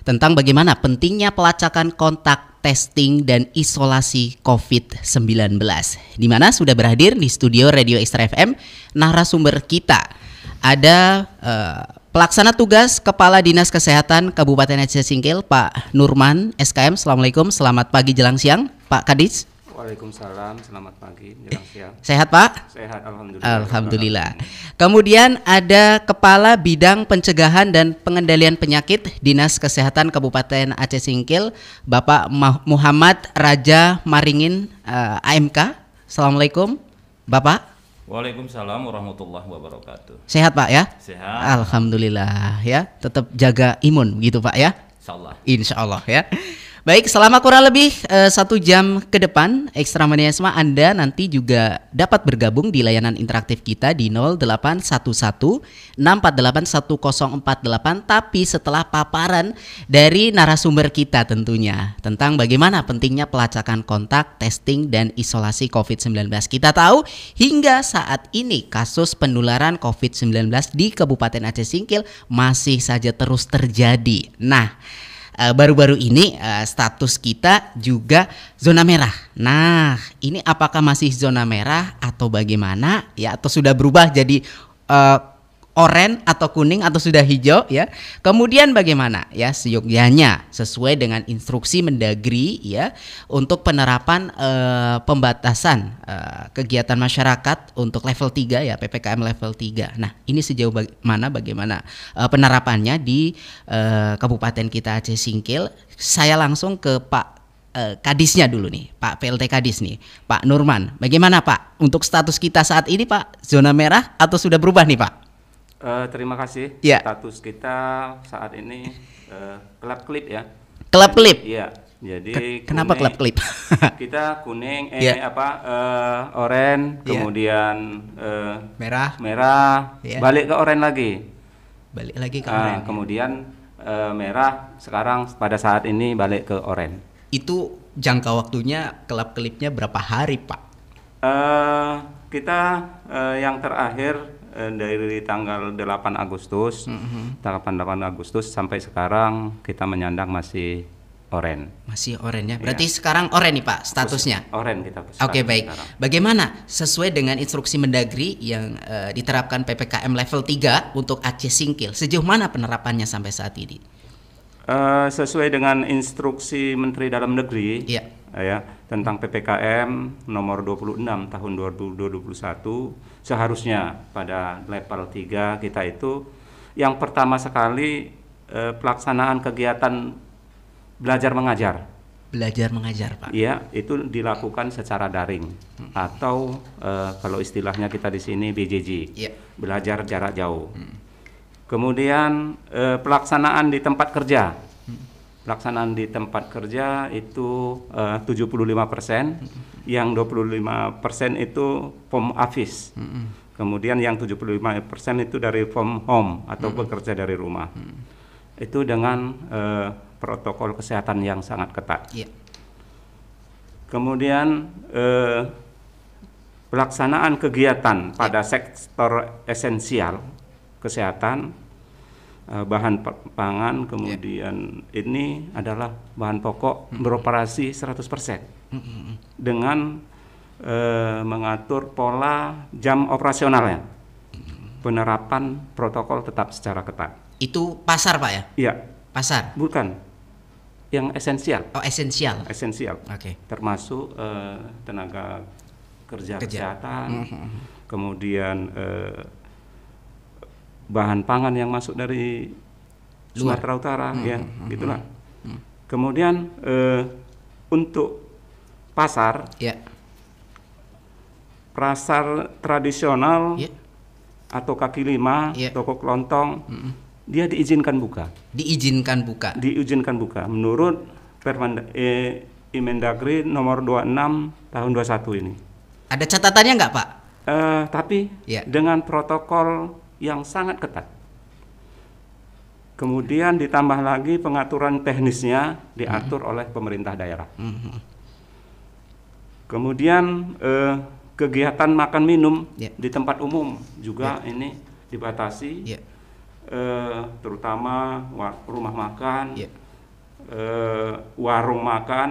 tentang bagaimana pentingnya pelacakan kontak, testing, dan isolasi COVID-19. Di mana sudah berhadir di studio Radio Extra FM narasumber kita. Ada pelaksana tugas Kepala Dinas Kesehatan Kabupaten Aceh Singkil, Pak Nurman, SKM. Assalamualaikum, selamat pagi jelang siang, Pak Kadis. Waalaikumsalam, selamat pagi jelang siang. Sehat, Pak? Sehat, alhamdulillah. Alhamdulillah. Kemudian ada Kepala Bidang Pencegahan dan Pengendalian Penyakit Dinas Kesehatan Kabupaten Aceh Singkil, Bapak Muhammad Raja Maringin, AMK. Assalamualaikum, Bapak. Waalaikumsalam warahmatullahi wabarakatuh. Sehat, Pak ya? Sehat. Alhamdulillah ya. Tetap jaga imun gitu, Pak ya? Insyaallah. Insyaallah ya. Baik, selama kurang lebih 1 jam ke depan, Ekstra Maniasma Anda nanti juga dapat bergabung di layanan interaktif kita di 0811 648 1048, tapi setelah paparan dari narasumber kita tentunya tentang bagaimana pentingnya pelacakan kontak, testing, dan isolasi COVID-19. Kita tahu hingga saat ini kasus penularan COVID-19 di Kabupaten Aceh Singkil masih saja terus terjadi. Nah, baru-baru ini status kita juga zona merah. Nah, ini apakah masih zona merah atau bagaimana ya, atau sudah berubah jadi oranye atau kuning atau sudah hijau ya. Kemudian bagaimana ya seyogyanya sesuai dengan instruksi Mendagri ya untuk penerapan pembatasan kegiatan masyarakat untuk level 3 ya, PPKM level 3. Nah, ini sejauh bagaimana penerapannya di Kabupaten kita Aceh Singkil. Saya langsung ke Pak Kadisnya dulu nih, Pak PLT Kadis nih, Pak Nurman. Bagaimana Pak untuk status kita saat ini, Pak? Zona merah atau sudah berubah nih, Pak? Terima kasih. Ya. Status kita saat ini klub klip ya. Klub klip. Iya. Jadi kenapa klub klip? Kita kuning, Ya. oranye, Ya. kemudian Merah. Ya. balik ke oranye lagi. Balik lagi ke oranye. Kemudian merah, sekarang pada saat ini balik ke oranye. Itu jangka waktunya klub klipnya berapa hari, Pak? Kita yang terakhir dari tanggal 8 Agustus, tanggal 8 Agustus sampai sekarang kita menyandang masih oranye. Masih oranye ya. Berarti sekarang oranye nih, Pak, statusnya. Oranye kita. Oke, baik. Sekarang. Bagaimana sesuai dengan instruksi Mendagri yang diterapkan PPKM level 3 untuk Aceh Singkil? Sejauh mana penerapannya sampai saat ini? Sesuai dengan instruksi Menteri Dalam Negeri ya, tentang PPKM nomor 26 tahun 2021, seharusnya pada level 3 kita itu yang pertama sekali pelaksanaan kegiatan belajar mengajar. Belajar mengajar, Pak. Iya, itu dilakukan secara daring atau kalau istilahnya kita di sini BJJ. Belajar jarak jauh. Kemudian pelaksanaan di tempat kerja. Pelaksanaan di tempat kerja itu 75%, yang 25% itu from office. Kemudian yang 75% itu dari from home atau bekerja dari rumah. Itu dengan protokol kesehatan yang sangat ketat. Kemudian pelaksanaan kegiatan pada sektor esensial kesehatan, bahan pangan, kemudian ini adalah bahan pokok beroperasi 100% dengan mengatur pola jam operasionalnya, penerapan protokol tetap secara ketat. Itu pasar, Pak ya? Iya. Pasar? Bukan, yang esensial. Oh, esensial. Esensial. Oke. Termasuk tenaga kerja kesehatan, kemudian bahan pangan yang masuk dari Sumatera Utara, ya, gitulah. Kemudian untuk pasar, pasar tradisional atau kaki lima, toko kelontong, dia diizinkan buka. Diizinkan buka. Diizinkan buka menurut Mendagri nomor 26 tahun 21 ini. Ada catatannya nggak, Pak? Tapi dengan protokol yang sangat ketat. Kemudian ditambah lagi pengaturan teknisnya diatur oleh pemerintah daerah. Kemudian kegiatan makan minum di tempat umum juga ini dibatasi, terutama rumah makan, warung makan,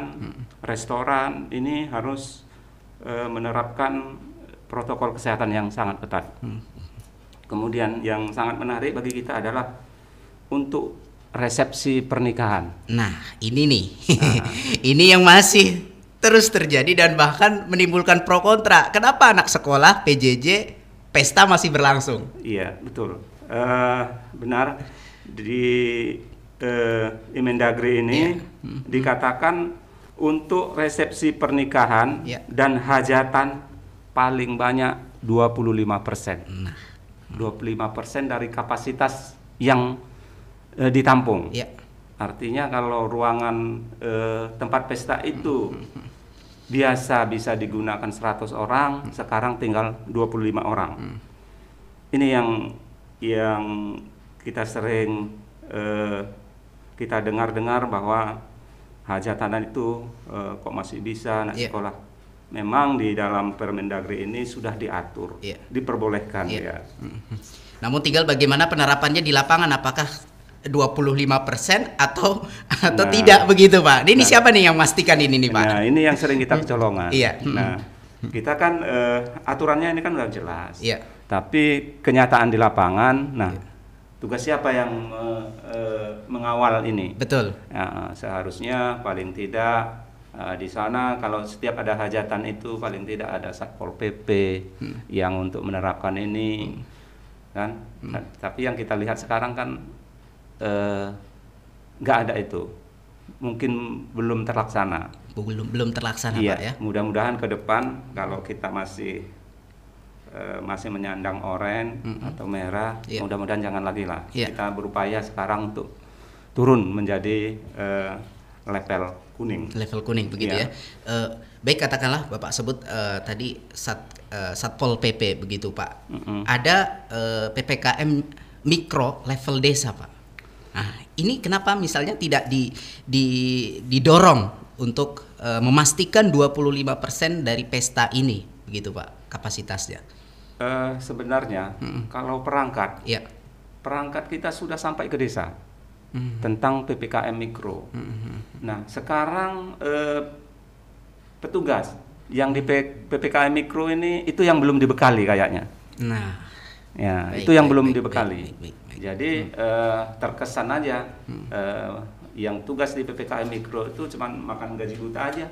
restoran ini harus menerapkan protokol kesehatan yang sangat ketat. Kemudian yang sangat menarik bagi kita adalah untuk resepsi pernikahan. Nah, ini nih. Ini yang masih terus terjadi dan bahkan menimbulkan pro kontra. Kenapa anak sekolah PJJ pesta masih berlangsung? Iya, betul. Benar, di Imendagri ini dikatakan untuk resepsi pernikahan dan hajatan paling banyak 25%. 25% dari kapasitas yang ditampung. Artinya kalau ruangan tempat pesta itu biasa bisa digunakan 100 orang, sekarang tinggal 25 orang. Ini yang kita sering kita dengar bahwa hajatan itu kok masih bisa anak sekolah. Memang di dalam Permendagri ini sudah diatur, diperbolehkan ya. Namun tinggal bagaimana penerapannya di lapangan, apakah 25% atau tidak begitu, Pak? Ini siapa nih yang memastikan ini nih, Pak? Nah, ini yang sering kita kecolongan. Nah, kita kan aturannya ini kan udah jelas. Tapi kenyataan di lapangan, nah tugas siapa yang mengawal ini? Betul. Nah, seharusnya paling tidak di sana kalau setiap ada hajatan itu paling tidak ada Satpol PP yang untuk menerapkan ini, kan? Nah, tapi yang kita lihat sekarang kan nggak ada itu, mungkin belum terlaksana. Belum terlaksana, Pak ya. Mudah-mudahan ke depan kalau kita masih menyandang oranye atau merah, mudah-mudahan jangan lagi lah. Kita berupaya sekarang untuk turun menjadi level kuning. Level kuning begitu ya. Baik, katakanlah Bapak sebut tadi Satpol PP begitu, Pak. Ada PPKM mikro level desa, Pak. Nah, ini kenapa misalnya tidak didorong untuk memastikan 25% dari pesta ini begitu, Pak, kapasitasnya? Sebenarnya kalau perangkat kita sudah sampai ke desa tentang PPKM mikro. Nah, sekarang petugas yang di PPKM mikro ini itu yang belum dibekali kayaknya. Nah, ya, itu yang belum dibekali. Jadi terkesan aja yang tugas di PPKM mikro itu cuma makan gaji buta aja,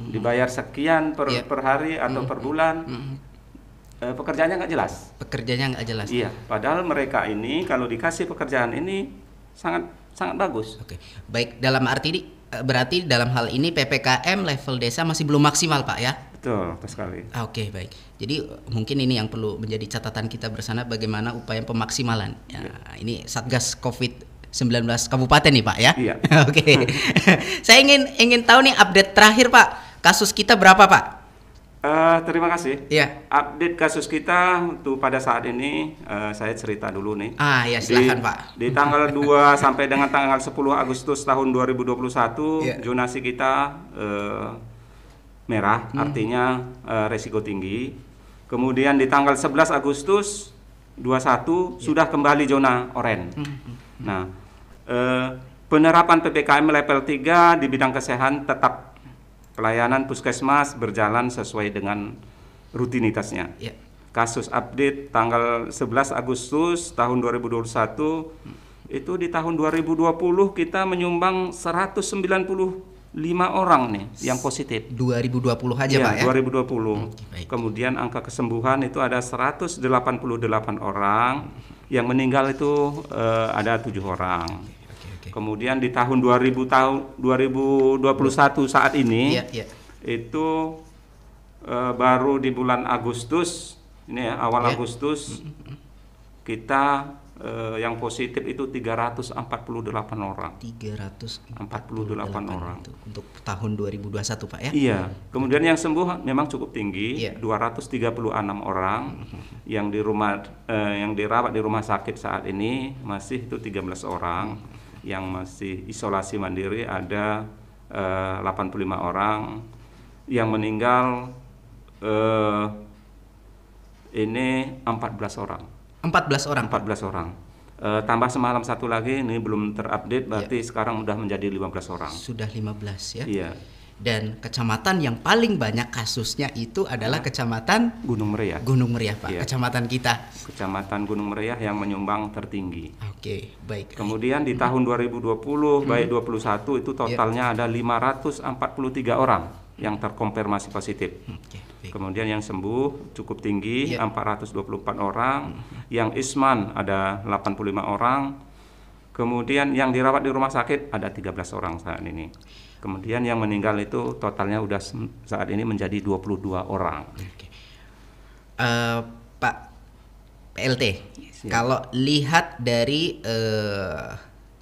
dibayar sekian per hari atau per bulan. Pekerjaannya nggak jelas. Iya, padahal mereka ini kalau dikasih pekerjaan ini sangat bagus. Oke, baik, dalam arti ini berarti dalam hal ini PPKM level desa masih belum maksimal, Pak ya? Betul sekali. Oke, baik. Jadi mungkin ini yang perlu menjadi catatan kita bersama, bagaimana upaya pemaksimalan. Ini Satgas COVID-19 Kabupaten nih, Pak ya? Iya. Oke. Saya ingin tahu nih update terakhir, Pak. Kasus kita berapa, Pak? Terima kasih. Update kasus kita untuk pada saat ini saya cerita dulu nih. Ya silakan, Pak. Di tanggal 2 sampai dengan tanggal 10 Agustus tahun 2021 zonasi kita merah, artinya resiko tinggi. Kemudian di tanggal 11 Agustus 21 sudah kembali zona oranye. Nah, penerapan PPKM level 3 di bidang kesehatan tetap. Pelayanan puskesmas berjalan sesuai dengan rutinitasnya. Kasus update tanggal 11 Agustus tahun 2021 itu di tahun 2020 kita menyumbang 195 orang nih yang positif. 2020 aja, Pak ya? 2020. Kemudian angka kesembuhan itu ada 188 orang, yang meninggal itu ada 7 orang. Kemudian di tahun 2021 saat ini itu baru di bulan Agustus ini ya, awal Agustus kita yang positif itu 348 orang. 348 orang untuk tahun 2021, Pak ya? Iya. Kemudian yang sembuh memang cukup tinggi, 236 orang. Yang dirawat di rumah sakit saat ini masih itu 13 orang. Yang masih isolasi mandiri ada 85 orang, yang meninggal ini 14 orang. Tambah semalam satu lagi, ini belum terupdate, berarti sekarang udah menjadi 15 orang. Sudah 15 ya. Iya. Dan kecamatan yang paling banyak kasusnya itu adalah kecamatan Gunung Meriah. Gunung Meriah, Pak. Iya. Kecamatan kita. Kecamatan Gunung Meriah yang menyumbang tertinggi. Oke, baik. Kemudian di tahun 2020 baik 21 itu totalnya ada 543 orang yang terkonfirmasi positif. Oke, baik. Kemudian yang sembuh cukup tinggi 424 orang, yang isman ada 85 orang. Kemudian yang dirawat di rumah sakit ada 13 orang saat ini. Kemudian yang meninggal itu totalnya udah saat ini menjadi 22 orang. Oke. Pak PLT, kalau lihat dari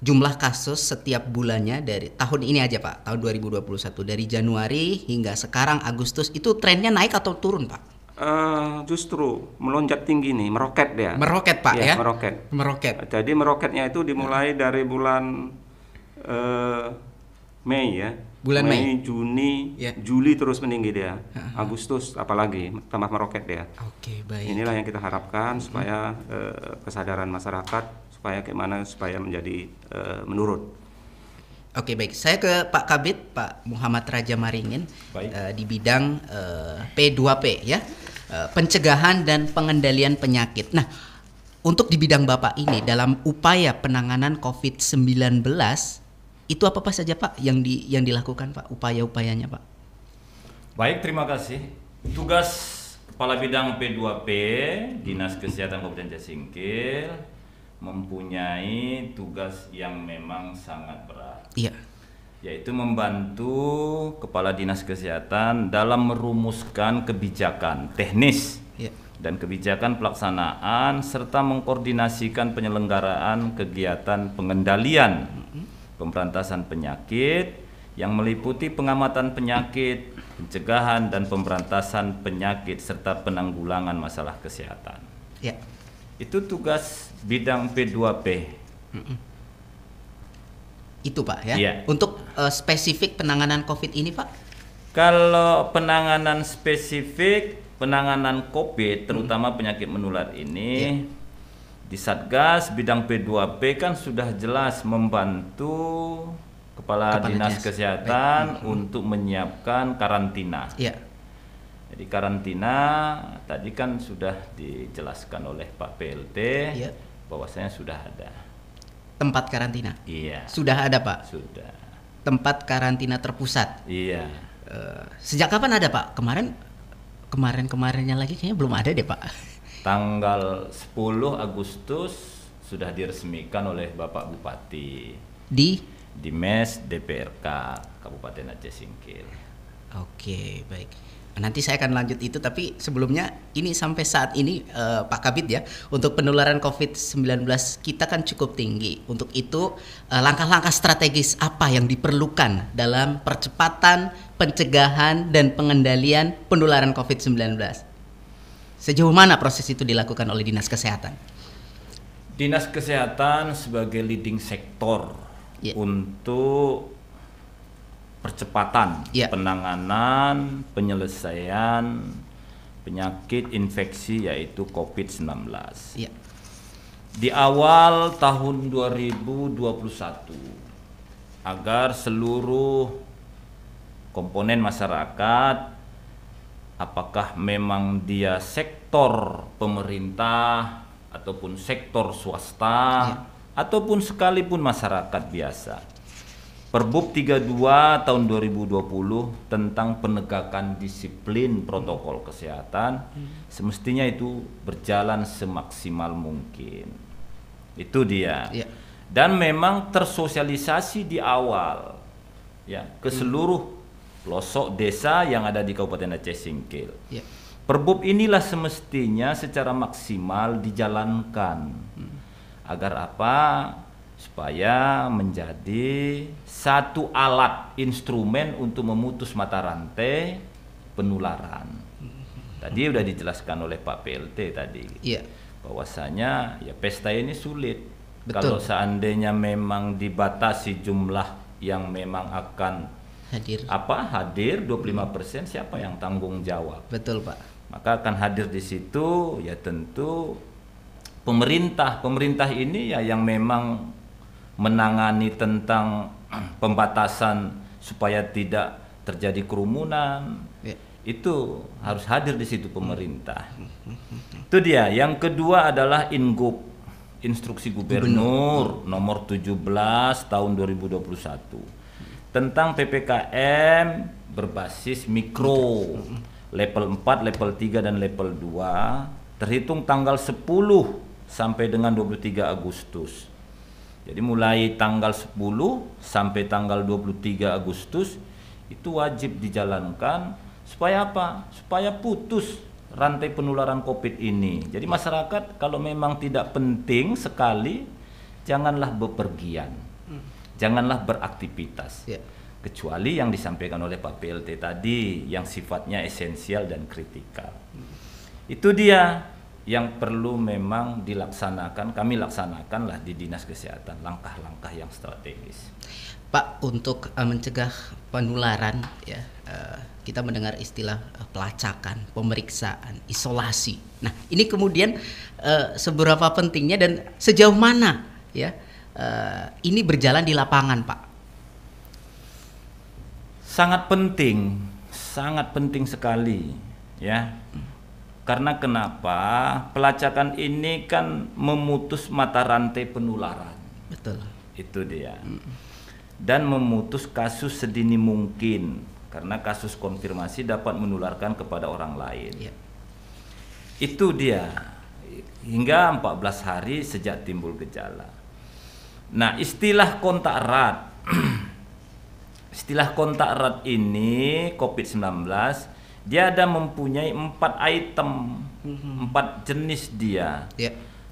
jumlah kasus setiap bulannya dari tahun ini aja Pak, tahun 2021 dari Januari hingga sekarang Agustus itu trennya naik atau turun Pak? Justru melonjak tinggi nih, meroket dia. Meroket Pak ya? Meroket. Jadi meroketnya itu dimulai dari bulan Mei ya. Bulan Mei, Juni, Juli terus meninggi dia. Agustus apalagi tambah meroket dia. Oke, baik. Inilah yang kita harapkan supaya kesadaran masyarakat supaya menjadi menurun. Oke, baik. Saya ke Pak Kabid, Pak Muhammad Raja Maringin, di bidang P2P ya, pencegahan dan pengendalian penyakit. Nah, untuk di bidang Bapak ini dalam upaya penanganan COVID-19 itu apa saja Pak yang dilakukan Pak, upaya-upayanya Pak? Baik, terima kasih. Tugas Kepala Bidang P2P Dinas Kesehatan Kabupaten Jasingkil mempunyai tugas yang memang sangat berat. Iya. Yaitu membantu Kepala Dinas Kesehatan dalam merumuskan kebijakan teknis dan kebijakan pelaksanaan serta mengkoordinasikan penyelenggaraan kegiatan pengendalian pemberantasan penyakit yang meliputi pengamatan penyakit, pencegahan dan pemberantasan penyakit serta penanggulangan masalah kesehatan. Ya. Itu tugas bidang P2P. Itu Pak ya. Iya. Untuk spesifik penanganan COVID ini Pak? Kalau penanganan spesifik, penanganan COVID terutama penyakit menular ini di Satgas bidang P2P kan sudah jelas membantu Kepala Dinas Kesehatan untuk menyiapkan karantina. Iya. Jadi karantina tadi kan sudah dijelaskan oleh Pak PLT bahwasanya sudah ada tempat karantina. Iya. Sudah ada Pak? Sudah. Tempat karantina terpusat. Iya. Sejak kapan ada Pak? Kemarinnya lagi kayaknya belum ada deh Pak. Tanggal 10 Agustus sudah diresmikan oleh Bapak Bupati di MES DPRK Kabupaten Aceh Singkil. Oke, baik. Nanti saya akan lanjut itu, tapi sebelumnya ini sampai saat ini Pak Kabid ya, untuk penularan COVID-19 kita kan cukup tinggi. Untuk itu langkah-langkah strategis apa yang diperlukan dalam percepatan pencegahan dan pengendalian penularan COVID-19? Sejauh mana proses itu dilakukan oleh Dinas Kesehatan? Dinas Kesehatan sebagai leading sektor untuk percepatan penanganan penyelesaian penyakit infeksi yaitu COVID-19. Di awal tahun 2021 agar seluruh komponen masyarakat, apakah memang dia sektor pemerintah ataupun sektor swasta ataupun sekalipun masyarakat biasa, Perbub 32 tahun 2020 tentang penegakan disiplin protokol kesehatan semestinya itu berjalan semaksimal mungkin. Itu dia. Dan memang tersosialisasi di awal ya ke seluruh pelosok desa yang ada di Kabupaten Aceh Singkil. Perbub inilah semestinya secara maksimal dijalankan. Agar apa? Supaya menjadi satu alat instrumen untuk memutus mata rantai penularan. Tadi udah dijelaskan oleh Pak PLT tadi, bahwasanya ya pesta ini sulit. Kalau seandainya memang dibatasi jumlah yang memang akan hadir 25%, siapa yang tanggung jawab? Betul Pak. Maka akan hadir di situ ya tentu pemerintah ini ya yang memang menangani tentang pembatasan supaya tidak terjadi kerumunan. Itu harus hadir di situ pemerintah. Itu dia. Yang kedua adalah Ingup, Instruksi Gubernur nomor 17 tahun 2021 tentang PPKM berbasis mikro level 4, level 3 dan level 2 terhitung tanggal 10 sampai dengan 23 Agustus. Jadi mulai tanggal 10 sampai tanggal 23 Agustus itu wajib dijalankan. Supaya apa? Supaya putus rantai penularan COVID ini. Jadi masyarakat kalau memang tidak penting sekali, janganlah bepergian, janganlah beraktivitas, kecuali yang disampaikan oleh Pak PLT tadi yang sifatnya esensial dan kritikal. Itu dia yang perlu memang dilaksanakan, kami laksanakanlah di Dinas Kesehatan, langkah-langkah yang strategis. Pak, untuk mencegah penularan ya, kita mendengar istilah pelacakan, pemeriksaan, isolasi. Nah, ini kemudian seberapa pentingnya dan sejauh mana ya ini berjalan di lapangan, Pak? Sangat penting sekali ya. Karena kenapa? Pelacakan ini kan memutus mata rantai penularan. Betul. Itu dia. Dan memutus kasus sedini mungkin, karena kasus konfirmasi dapat menularkan kepada orang lain. Itu dia, hingga 14 hari sejak timbul gejala. Nah, istilah kontak erat istilah kontak erat ini COVID-19 dia ada mempunyai 4 item, 4 jenis dia.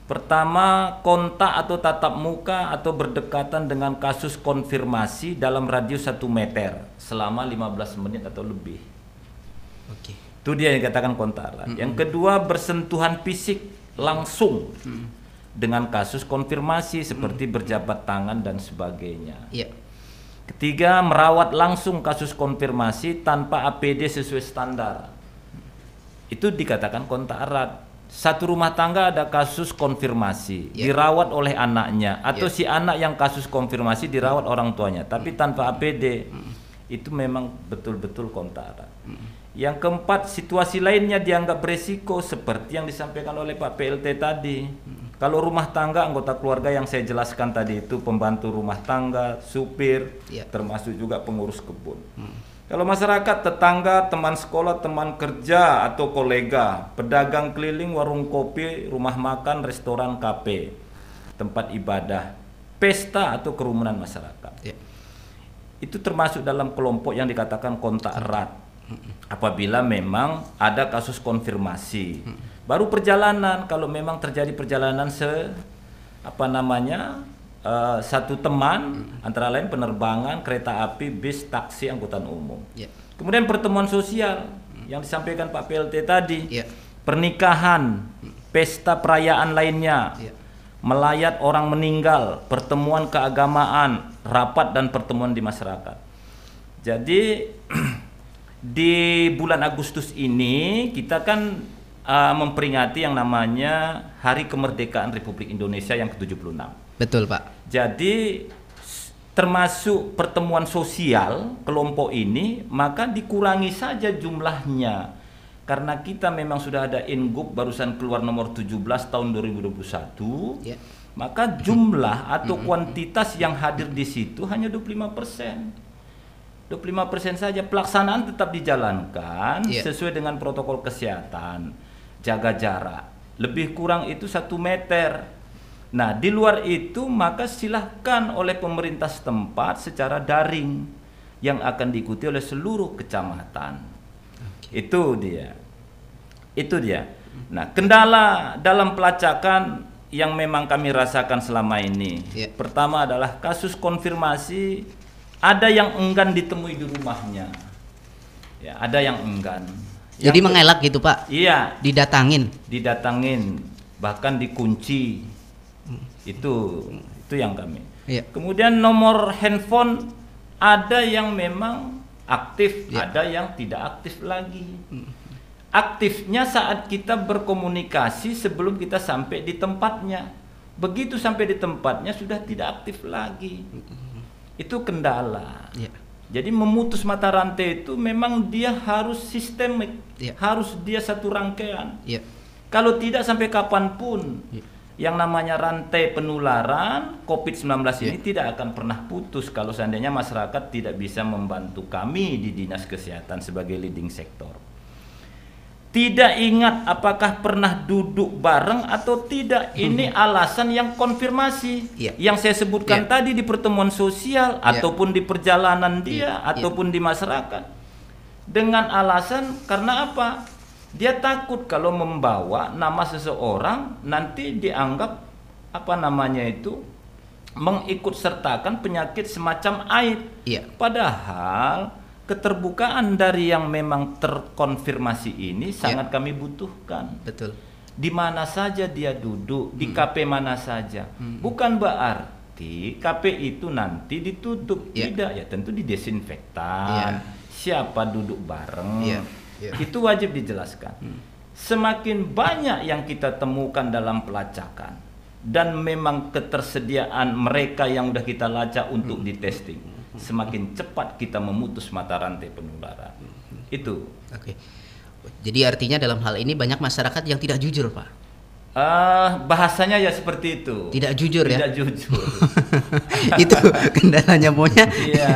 Pertama, kontak atau tatap muka atau berdekatan dengan kasus konfirmasi dalam radius 1 meter selama 15 menit atau lebih. Itu dia yang dikatakan kontak erat. Yang kedua, bersentuhan fisik langsung dengan kasus konfirmasi seperti berjabat tangan dan sebagainya. Ketiga, merawat langsung kasus konfirmasi tanpa APD sesuai standar. Itu dikatakan kontak erat. Satu rumah tangga ada kasus konfirmasi, dirawat oleh anaknya, atau si anak yang kasus konfirmasi dirawat orang tuanya, tapi tanpa APD, itu memang betul-betul kontak erat. Yang keempat, situasi lainnya dianggap beresiko seperti yang disampaikan oleh Pak PLT tadi. Kalau rumah tangga, anggota keluarga yang saya jelaskan tadi itu pembantu rumah tangga, supir, termasuk juga pengurus kebun. Kalau masyarakat, tetangga, teman sekolah, teman kerja atau kolega, pedagang keliling, warung kopi, rumah makan, restoran, kafe, tempat ibadah, pesta atau kerumunan masyarakat. Itu termasuk dalam kelompok yang dikatakan kontak erat. Apabila memang ada kasus konfirmasi. Baru perjalanan, kalau memang terjadi perjalanan satu teman, antara lain penerbangan, kereta api, bis, taksi, angkutan umum. Kemudian pertemuan sosial yang disampaikan Pak PLT tadi, pernikahan, pesta perayaan lainnya, melayat orang meninggal, pertemuan keagamaan, rapat dan pertemuan di masyarakat. Jadi di bulan Agustus ini kita kan memperingati yang namanya Hari Kemerdekaan Republik Indonesia yang ke-76. Betul, Pak. Jadi termasuk pertemuan sosial kelompok ini, maka dikurangi saja jumlahnya. Karena kita memang sudah ada Ingup barusan keluar nomor 17 tahun 2021, maka jumlah atau kuantitas yang hadir di situ hanya 25%. 25% saja. Pelaksanaan tetap dijalankan sesuai dengan protokol kesehatan, jaga jarak. Lebih kurang itu 1 meter. Nah, di luar itu maka silahkan oleh pemerintah setempat secara daring yang akan diikuti oleh seluruh kecamatan. Itu dia. Nah, kendala dalam pelacakan yang memang kami rasakan selama ini. Pertama adalah kasus konfirmasi, ada yang enggan ditemui di rumahnya. Ada yang enggan. Jadi mengelak gitu, Pak? Iya. Didatangin, bahkan dikunci. Itu yang kami. Kemudian nomor handphone ada yang memang aktif, ada yang tidak aktif lagi. aktifnya saat kita berkomunikasi sebelum kita sampai di tempatnya. Begitu sampai di tempatnya sudah tidak aktif lagi. Itu kendala. Jadi memutus mata rantai itu memang dia harus sistemik, harus dia satu rangkaian. Kalau tidak sampai kapanpun yang namanya rantai penularan COVID-19 ini tidak akan pernah putus kalau seandainya masyarakat tidak bisa membantu kami di Dinas Kesehatan sebagai leading sektor. Tidak ingat apakah pernah duduk bareng atau tidak, ini alasan yang konfirmasi yang saya sebutkan tadi di pertemuan sosial ataupun di perjalanan dia ataupun di masyarakat, dengan alasan karena apa? Dia takut kalau membawa nama seseorang nanti dianggap apa namanya itu mengikut sertakan penyakit semacam AIDS. Padahal keterbukaan dari yang memang terkonfirmasi ini sangat kami butuhkan. Betul. Di mana saja dia duduk, di KP mana saja. Bukan berarti KP itu nanti ditutup. Tidak, ya tentu didesinfektan. Siapa duduk bareng. Itu wajib dijelaskan. Semakin banyak yang kita temukan dalam pelacakan dan memang ketersediaan mereka yang udah kita lacak untuk di testing, semakin cepat kita memutus mata rantai penularan. Itu. Oke. Jadi artinya dalam hal ini banyak masyarakat yang tidak jujur, Pak. Bahasanya ya seperti itu. Tidak jujur ya. Tidak jujur. Itu kendalanya maunya. Iya.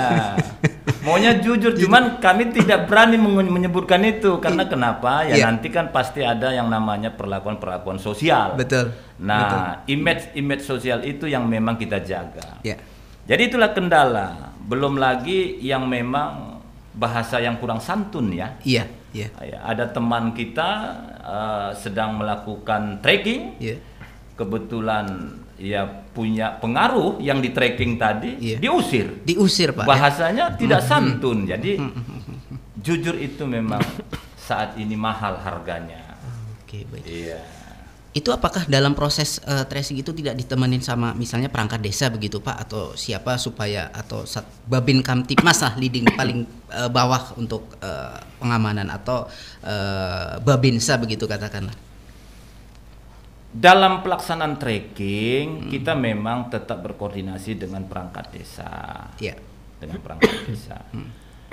Maunya jujur, cuman kami tidak berani menyebutkan itu karena kenapa? Ya nanti kan pasti ada yang namanya perlakuan-perlakuan sosial. Betul. Nah, image sosial itu yang memang kita jaga. Jadi itulah kendala. Belum lagi yang memang bahasa yang kurang santun ya. Ada teman kita sedang melakukan tracking. Kebetulan ya punya pengaruh yang di tracking tadi, diusir Pak. Bahasanya tidak santun. Jadi jujur itu memang saat ini mahal harganya. Oke, baik. Itu apakah dalam proses tracing itu tidak ditemenin sama misalnya perangkat desa begitu Pak, atau siapa supaya, atau Babin Kamtipmas lah leading paling bawah untuk pengamanan, atau Babinsa begitu katakanlah? Dalam pelaksanaan tracking kita memang tetap berkoordinasi dengan perangkat desa. Dengan perangkat desa.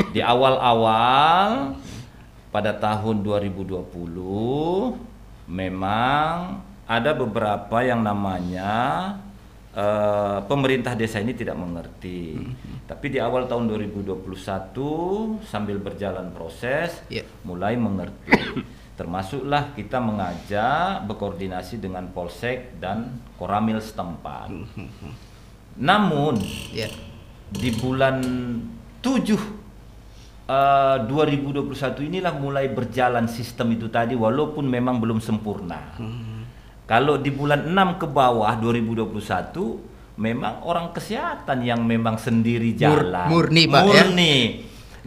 Di awal-awal pada tahun 2020 memang ada beberapa yang namanya pemerintah desa ini tidak mengerti. Tapi di awal tahun 2021 sambil berjalan proses mulai mengerti. Termasuklah kita mengajak berkoordinasi dengan Polsek dan Koramil setempat. Namun di bulan 7 2021 inilah mulai berjalan sistem itu tadi, walaupun memang belum sempurna. Kalau di bulan 6 ke bawah 2021 memang orang kesehatan yang memang sendiri jalan. Murni Pak.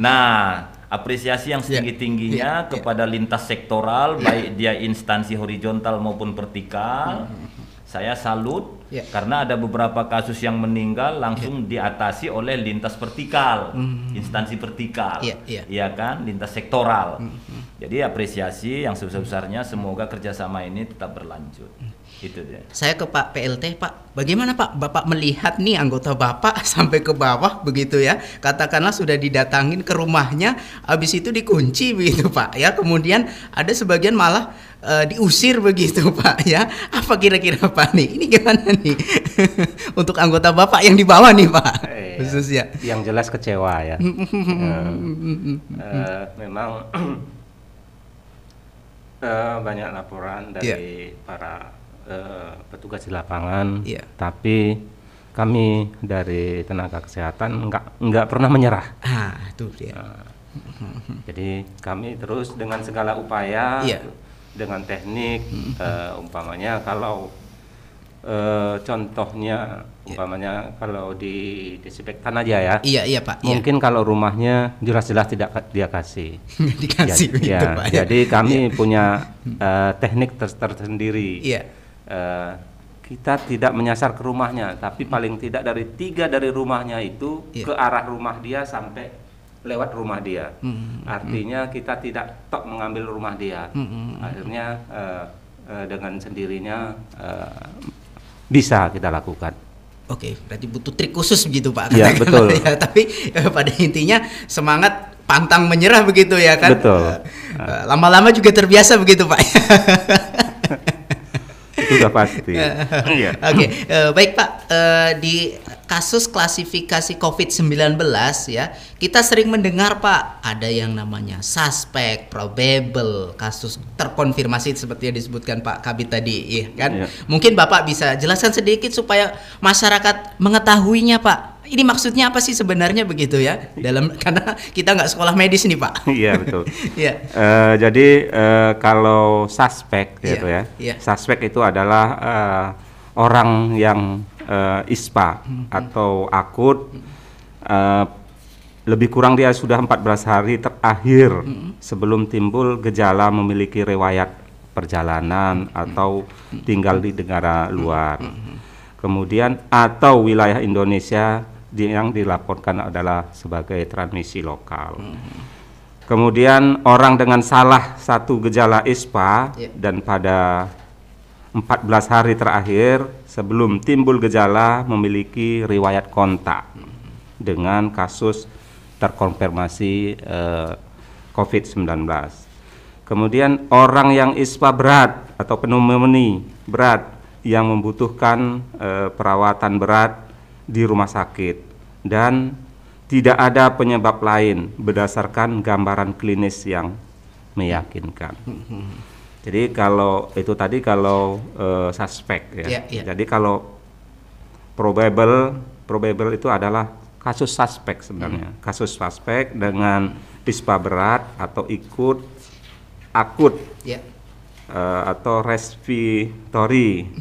Nah, apresiasi yang setinggi-tingginya kepada lintas sektoral, baik dia instansi horizontal maupun vertikal. Saya salut karena ada beberapa kasus yang meninggal langsung diatasi oleh lintas vertikal, instansi vertikal, ya kan, lintas sektoral. Jadi apresiasi yang sebesar-besarnya, semoga kerjasama ini tetap berlanjut. Itu dia. Saya ke Pak PLT, Pak, bagaimana Pak Bapak melihat nih anggota Bapak sampai ke bawah begitu ya, katakanlah sudah didatangin ke rumahnya, habis itu dikunci begitu Pak ya, kemudian ada sebagian malah diusir begitu Pak ya. Apa kira-kira Pak nih, ini gimana nih untuk anggota Bapak yang di bawah nih Pak khususnya? Yang jelas kecewa ya. Memang banyak laporan dari para petugas di lapangan, tapi kami dari tenaga kesehatan nggak pernah menyerah. Itu dia. Jadi kami terus dengan segala upaya, dengan teknik, umpamanya kalau contohnya, umpamanya kalau di desinfektan aja ya. Iya Pak. Mungkin kalau rumahnya jelas-jelas tidak dia kasih. Dikasih begitu Pak. Jadi kami punya teknik tersendiri. Kita tidak menyasar ke rumahnya, tapi paling tidak dari 3 dari rumahnya itu ke arah rumah dia sampai lewat rumah dia. Artinya kita tidak tok mengambil rumah dia. Akhirnya dengan sendirinya bisa kita lakukan. Oke, berarti butuh trik khusus begitu Pak. Iya, betul. Ya, tapi pada intinya semangat pantang menyerah begitu ya kan. Betul. Lama-lama juga terbiasa begitu Pak. Itu sudah pasti. Iya. Oke, baik Pak. Di kasus klasifikasi COVID-19 ya, kita sering mendengar Pak, ada yang namanya suspek, probable, kasus terkonfirmasi seperti yang disebutkan Pak Kabid tadi, ya kan? Iya. Mungkin Bapak bisa jelaskan sedikit supaya masyarakat mengetahuinya Pak. Ini maksudnya apa sih sebenarnya begitu ya? Karena kita nggak sekolah medis nih Pak. Iya betul. Iya. Jadi kalau suspek gitu ya, suspek itu adalah orang yang ISPA atau akut, lebih kurang dia sudah 14 hari terakhir sebelum timbul gejala memiliki riwayat perjalanan atau tinggal di negara luar. Kemudian atau wilayah Indonesia yang dilaporkan adalah sebagai transmisi lokal. Kemudian orang dengan salah satu gejala ISPA dan pada 14 hari terakhir sebelum timbul gejala memiliki riwayat kontak dengan kasus terkonfirmasi COVID-19. Kemudian orang yang ISPA berat atau pneumonia berat yang membutuhkan perawatan berat di rumah sakit dan tidak ada penyebab lain berdasarkan gambaran klinis yang meyakinkan. Jadi kalau itu tadi kalau suspek ya. Jadi kalau probable itu adalah kasus suspek sebenarnya. Kasus suspek dengan ISPA berat atau akut atau respiratory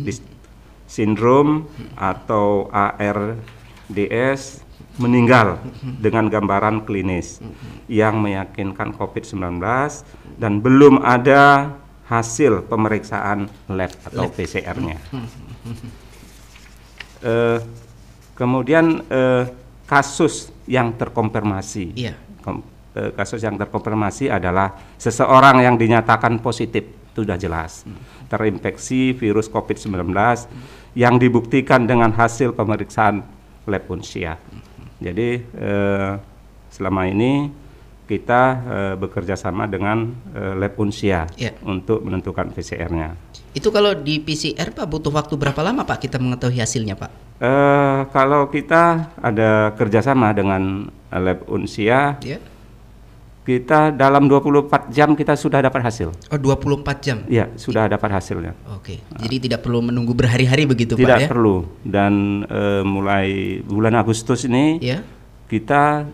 syndrome atau ARDS meninggal dengan gambaran klinis yang meyakinkan COVID-19 dan belum ada hasil pemeriksaan lab atau PCR-nya. Kemudian kasus yang terkonfirmasi. Kasus yang terkonfirmasi adalah seseorang yang dinyatakan positif, itu sudah jelas, terinfeksi virus COVID-19 yang dibuktikan dengan hasil pemeriksaan lab unsia. Jadi selama ini kita bekerja sama dengan lab unsia untuk menentukan PCR-nya. Itu kalau di PCR Pak butuh waktu berapa lama Pak kita mengetahui hasilnya Pak? Kalau kita ada kerjasama dengan lab unsia, kita dalam 24 jam kita sudah dapat hasil. Oh 24 jam? Iya, sudah dapat hasilnya. Oke, jadi tidak perlu menunggu berhari-hari begitu Pak ya? Tidak perlu, dan mulai bulan Agustus ini kita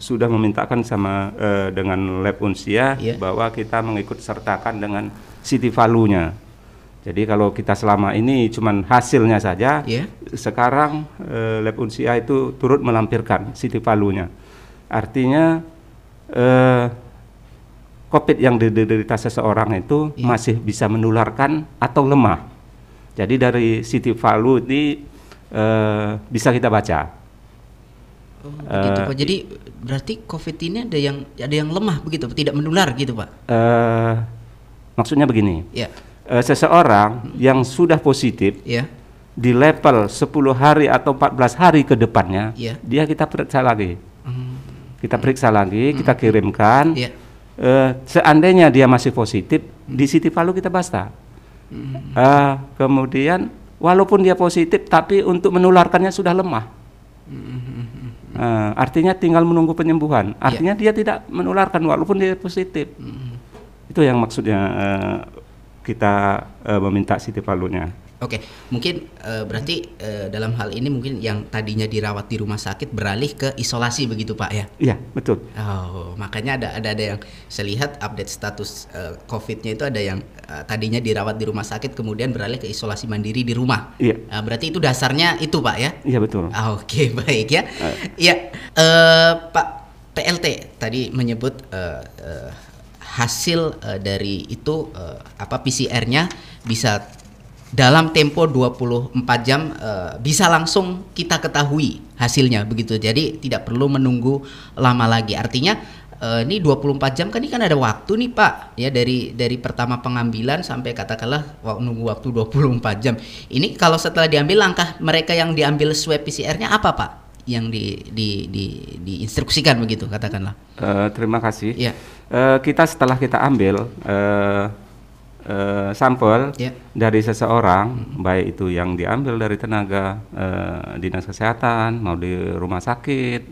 sudah memintakan sama dengan lab unsia bahwa kita mengikut sertakan dengan city value-nya. Jadi kalau kita selama ini cuman hasilnya saja, sekarang lab unsia itu turut melampirkan city value-nya. Artinya COVID yang diderita seseorang itu masih bisa menularkan atau lemah. Jadi dari city value ini bisa kita baca. Begitu Pak. Jadi berarti COVID ini ada yang lemah begitu, tidak menular gitu Pak? Maksudnya begini. Seseorang yang sudah positif di level 10 hari atau 14 hari ke depannya, dia kita periksa lagi. Kita periksa lagi, kita kirimkan. Seandainya dia masih positif, di city value kita basta. Kemudian walaupun dia positif, tapi untuk menularkannya sudah lemah. Artinya tinggal menunggu penyembuhan. Artinya dia tidak menularkan walaupun dia positif. Itu yang maksudnya kita meminta city value-nya. Oke, mungkin berarti dalam hal ini mungkin yang tadinya dirawat di rumah sakit beralih ke isolasi begitu Pak ya? Iya, betul. Oh, makanya ada yang saya lihat update status COVID-nya itu ada yang tadinya dirawat di rumah sakit kemudian beralih ke isolasi mandiri di rumah. Iya. Berarti itu dasarnya itu Pak ya? Iya betul. Oke, baik ya. Iya, Pak PLT tadi menyebut hasil dari itu PCR-nya bisa dalam tempo 24 jam bisa langsung kita ketahui hasilnya begitu. Jadi tidak perlu menunggu lama lagi. Artinya ini 24 jam kan, ini kan ada waktu nih Pak ya, dari pertama pengambilan sampai katakanlah nunggu waktu 24 jam. Ini kalau setelah diambil, langkah mereka yang diambil swab PCR-nya apa Pak? Yang diinstruksikan begitu katakanlah. Terima kasih. Ya. Kita setelah kita ambil sampel dari seseorang, baik itu yang diambil dari tenaga dinas kesehatan mau di rumah sakit,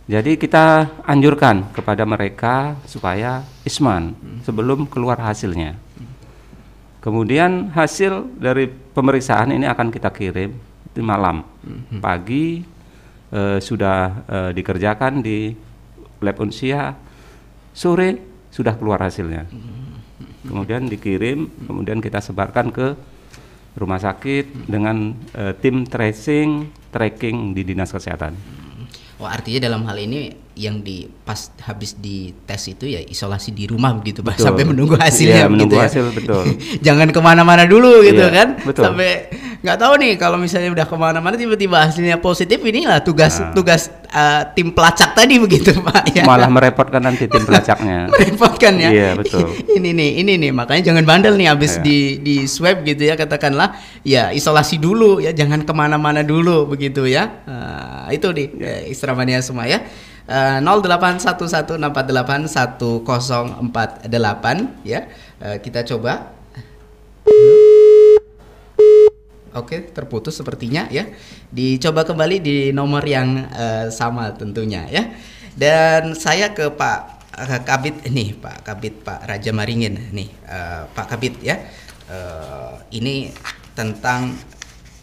jadi kita anjurkan kepada mereka supaya isman sebelum keluar hasilnya. Kemudian hasil dari pemeriksaan ini akan kita kirim di malam, pagi sudah dikerjakan di lab Unsia, sore sudah keluar hasilnya. Kemudian dikirim, kemudian kita sebarkan ke rumah sakit dengan tim tracking di dinas kesehatan. Oh, artinya dalam hal ini yang pas habis di tes itu ya isolasi di rumah begitu Pak, sampai menunggu hasilnya. Iya, menunggu ya. hasil, betul. Jangan kemana-mana dulu gitu kan, betul. Sampai nggak tahu nih kalau misalnya udah kemana-mana tiba-tiba hasilnya positif, inilah tugas tim pelacak tadi begitu Pak ya. Malah merepotkan nanti tim pelacaknya. Merepotkan ya. Iya, betul. Ini nih makanya jangan bandel nih habis di swab gitu ya, katakanlah ya isolasi dulu ya, jangan kemana-mana dulu begitu ya. Itu nih Isra Mania semua ya. 0811481048 ya. Kita coba. Oke, terputus sepertinya ya. Dicoba kembali di nomor yang sama tentunya ya. Dan saya ke Pak Kabid nih, Pak Raja Maringin nih, Pak Kabid ya. Ini tentang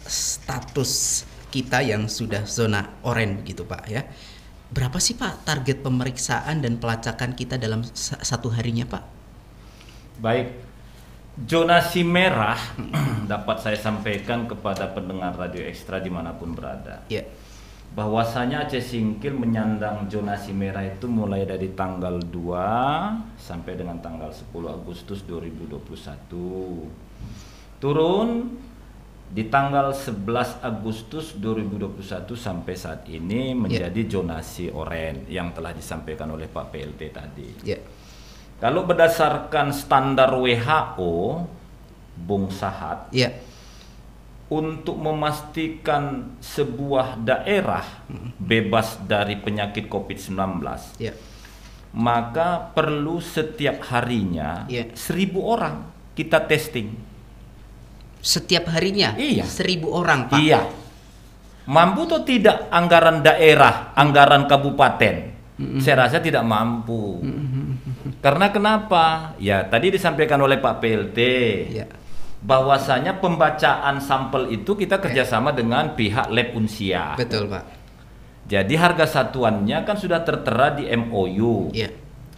status kita yang sudah zona oranye gitu Pak ya. Berapa sih Pak target pemeriksaan dan pelacakan kita dalam satu harinya Pak? Baik, zonasi merah dapat saya sampaikan kepada pendengar Radio Ekstra dimanapun berada. Ya. Bahwasanya Aceh Singkil menyandang zonasi merah itu mulai dari tanggal 2 sampai dengan tanggal 10 Agustus 2021. Turun di tanggal 11 Agustus 2021 sampai saat ini menjadi zonasi oranye yang telah disampaikan oleh Pak PLT tadi. Kalau berdasarkan standar WHO, Bung Sahat, untuk memastikan sebuah daerah bebas dari penyakit COVID-19, maka perlu setiap harinya 1.000 orang kita testing. Setiap harinya? Iya. 1.000 orang Pak? Iya. Mampu atau tidak anggaran daerah, anggaran kabupaten? Saya rasa tidak mampu. Karena kenapa? Ya tadi disampaikan oleh Pak PLT bahwasanya pembacaan sampel itu kita kerjasama dengan pihak lab Unsia. Betul Pak. Jadi harga satuannya kan sudah tertera di MOU.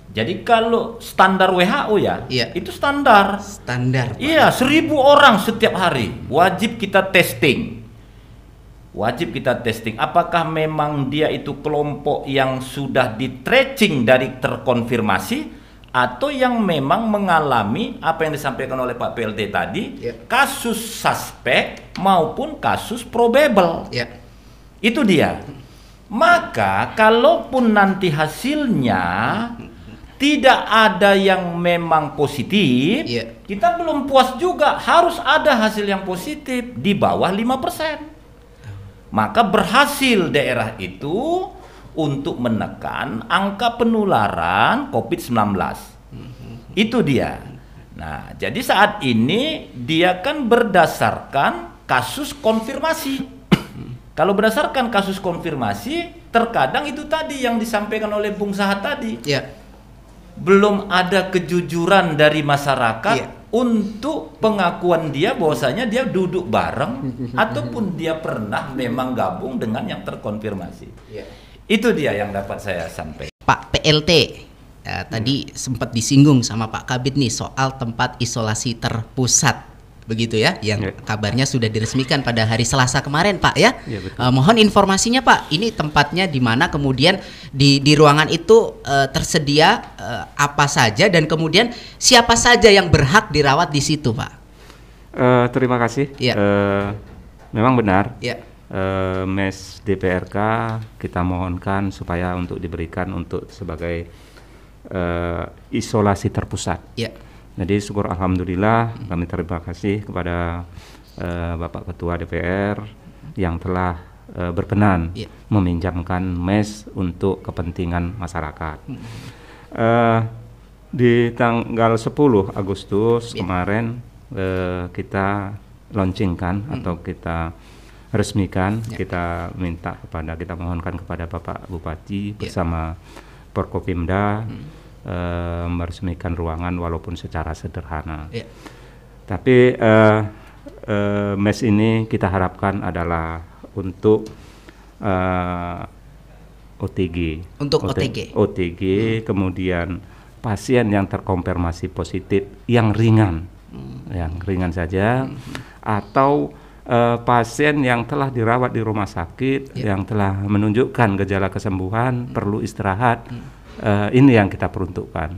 Jadi kalau standar WHO itu standar. Standar Pak. Iya, 1.000 orang setiap hari wajib kita testing. Wajib kita testing. Apakah memang dia itu kelompok yang sudah di tracing dari terkonfirmasi, atau yang memang mengalami apa yang disampaikan oleh Pak PLT tadi, kasus suspek maupun kasus probable. Itu dia. Maka kalaupun nanti hasilnya tidak ada yang memang positif, kita belum puas juga, harus ada hasil yang positif di bawah 5%. Maka berhasil daerah itu untuk menekan angka penularan COVID-19. Itu dia. Nah, jadi saat ini dia kan berdasarkan kasus konfirmasi. Kalau berdasarkan kasus konfirmasi, terkadang itu tadi yang disampaikan oleh Bung Sahat tadi. Belum ada kejujuran dari masyarakat untuk pengakuan dia bahwasanya dia duduk bareng ataupun dia pernah memang gabung dengan yang terkonfirmasi. Itu dia yang dapat saya sampaikan. Pak PLT tadi sempat disinggung sama Pak Kabid nih soal tempat isolasi terpusat begitu ya, yang kabarnya sudah diresmikan pada hari Selasa kemarin Pak ya. Mohon informasinya Pak, ini tempatnya di mana, kemudian di ruangan itu tersedia apa saja, dan kemudian siapa saja yang berhak dirawat di situ Pak? Terima kasih. Ya. Memang benar. Ya. MES DPRK kita mohonkan supaya untuk diberikan untuk sebagai isolasi terpusat. Ya. Jadi syukur alhamdulillah kami terima kasih kepada Bapak Ketua DPR yang telah berkenan meminjamkan MES untuk kepentingan masyarakat. Di tanggal 10 Agustus kemarin kita launchingkan atau kita resmikan, kita mohonkan kepada Bapak Bupati bersama Forkopimda meresmikan ruangan walaupun secara sederhana. Tapi MES ini kita harapkan adalah untuk OTG. Untuk OTG. OTG, kemudian pasien yang terkonfirmasi positif yang ringan, saja, atau pasien yang telah dirawat di rumah sakit, yang telah menunjukkan gejala kesembuhan, perlu istirahat, ini yang kita peruntukkan.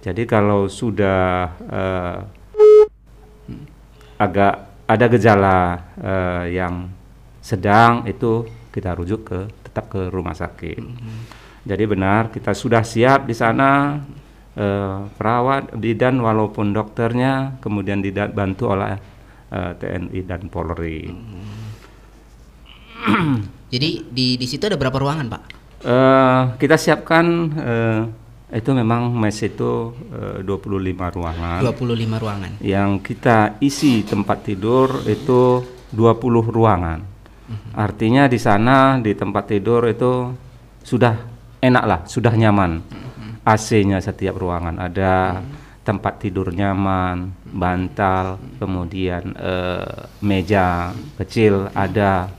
Jadi kalau sudah agak ada gejala yang sedang, itu kita rujuk tetap ke rumah sakit. Jadi benar kita sudah siap di sana, perawat, bidan walaupun dokternya, kemudian dibantu oleh TNI dan Polri. Jadi di situ ada berapa ruangan, Pak? Kita siapkan itu memang MES itu 25 ruangan. 25 ruangan. Yang kita isi tempat tidur itu 20 ruangan. Artinya di sana di tempat tidur itu sudah enak lah, sudah nyaman. AC-nya setiap ruangan ada, tempat tidur nyaman, bantal, kemudian meja kecil ada.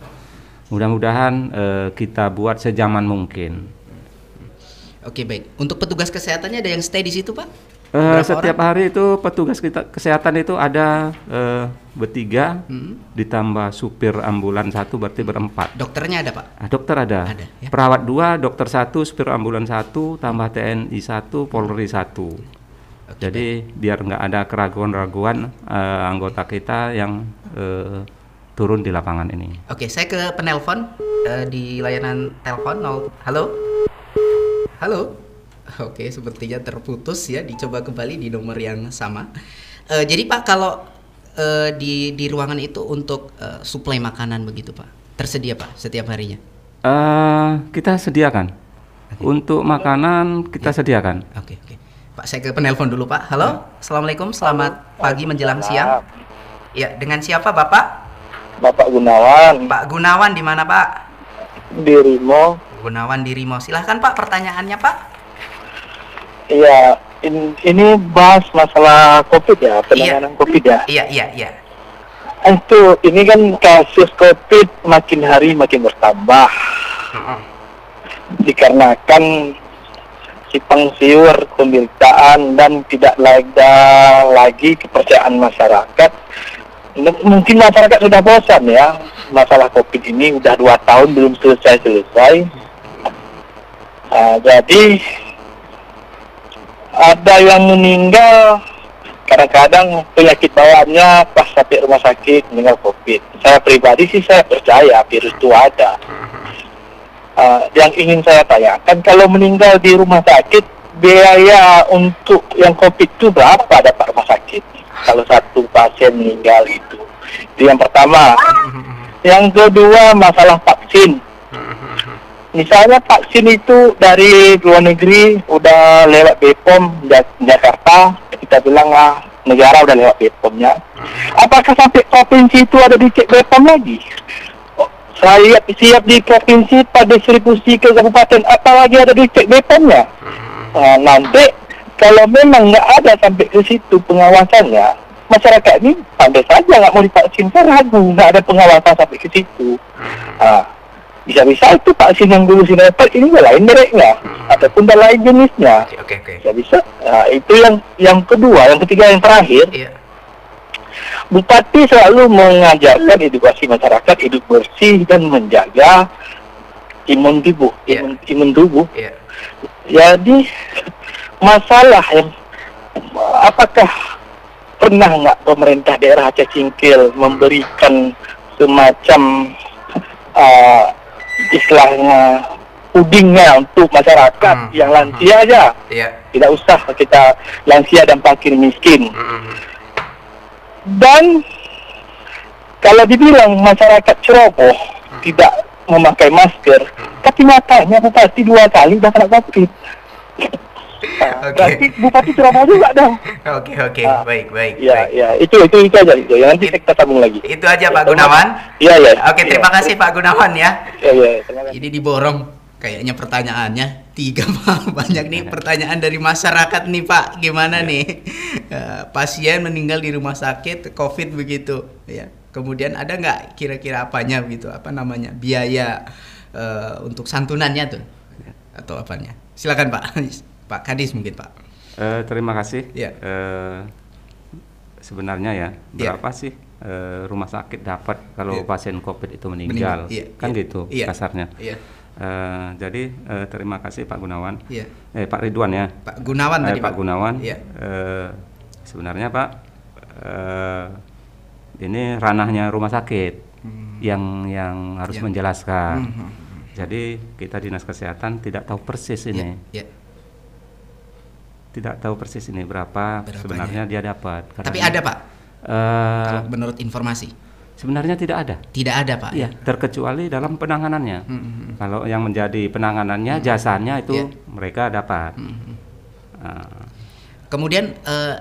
Mudah-mudahan kita buat sejaman mungkin. Oke, baik. Untuk petugas kesehatannya ada yang stay di situ, Pak? Setiap hari itu petugas kesehatan itu ada bertiga, ditambah supir ambulan 1, berarti berempat. Dokternya ada, Pak? Dokter ada. Ya? Perawat 2, dokter 1, supir ambulan 1, tambah TNI 1, Polri 1. Jadi biar nggak ada keraguan-raguan anggota kita yang turun di lapangan ini. Oke, saya ke penelpon di layanan telepon. Halo? Halo? Oke, sepertinya terputus ya. Dicoba kembali di nomor yang sama. Jadi Pak, kalau di ruangan itu untuk suplai makanan begitu Pak, tersedia Pak setiap harinya? Kita sediakan. Untuk makanan kita sediakan. Oke. Pak, saya ke penelpon dulu Pak. Halo, Assalamualaikum, selamat pagi menjelang siang. Ya, dengan siapa Bapak? Bapak Gunawan. Pak Gunawan di mana Pak? Di Rimo. Gunawan di Rimo. Silahkan Pak, pertanyaannya Pak. Iya, ini bahas masalah COVID ya, penanganan COVID ya. Iya. Itu, ini kan kasus COVID makin hari makin bertambah. Dikarenakan simpang siur pemberitaan dan tidak ada lagi kepercayaan masyarakat. Mungkin masyarakat sudah bosan ya, masalah COVID ini udah 2 tahun belum selesai. Jadi ada yang meninggal, kadang-kadang penyakit bawaannya pas sampai rumah sakit meninggal COVID. Saya pribadi sih saya percaya virus itu ada. Yang ingin saya tanyakan, kalau meninggal di rumah sakit, biaya untuk yang COVID itu berapa dapat rumah sakit? Kalau satu pasien meninggal itu yang pertama. Yang kedua, masalah vaksin. Misalnya vaksin itu dari luar negeri udah lewat BPOM Jakarta, kita bilang lah negara udah lewat BPOM-nya. Apakah sampai provinsi itu ada dicek BPOM lagi? Saya siap di provinsi pada distribusi ke kabupaten, apalagi ada dicek BPOM-nya. Nanti kalau memang nggak ada sampai ke situ pengawasannya, masyarakat ini pandai saja nggak mau divaksin, saya ragu nggak ada pengawasan sampai ke situ. Bisa-bisa itu vaksin yang dulu Sinovac ini lain mereknya ataupun lain jenisnya. Oke. Bisa. Itu yang kedua, yang ketiga, yang terakhir. Bupati selalu mengajarkan edukasi masyarakat hidup bersih dan menjaga imun tubuh. Jadi masalah yang apakah pernah nggak pemerintah daerah Aceh Singkil memberikan semacam istilahnya pudingnya untuk masyarakat yang lansia aja. Tidak usah kita lansia dan fakir miskin. Dan kalau dibilang masyarakat ceroboh tidak memakai masker, tapi nyatanya Bupati 2 kali udah kena COVID. Berarti Bupati ceroboh juga dong. Oke, baik. Ya, itu aja itu. Ya, nanti kita sambung lagi. Itu aja Pak Gunawan. Iya. Oke, terima kasih Pak Gunawan ya. Iya, terima kasih. Ini diborong kayaknya pertanyaannya 3 Pak. Banyak nih pertanyaan dari masyarakat nih Pak. Gimana nih? Pasien meninggal di rumah sakit COVID begitu ya. Kemudian ada nggak kira-kira apanya begitu? Apa namanya? Biaya untuk santunannya tuh atau apanya? Silakan Pak Kadis mungkin Pak. Terima kasih. Ya. Sebenarnya ya, berapa sih rumah sakit dapat kalau pasien COVID itu meninggal? Kan gitu kasarnya. Jadi terima kasih Pak Gunawan. Pak Ridwan ya. Pak Gunawan tadi Pak Gunawan. Sebenarnya Pak, ini ranahnya rumah sakit yang harus menjelaskan. Jadi kita dinas kesehatan tidak tahu persis ini. Tidak tahu persis ini berapa sebenarnya dia dapat. Tapi ada Pak. Kalau menurut informasi. Sebenarnya tidak ada. Tidak ada Pak. Iya, terkecuali dalam penanganannya. Kalau yang menjadi penanganannya, jasanya itu mereka dapat. Kemudian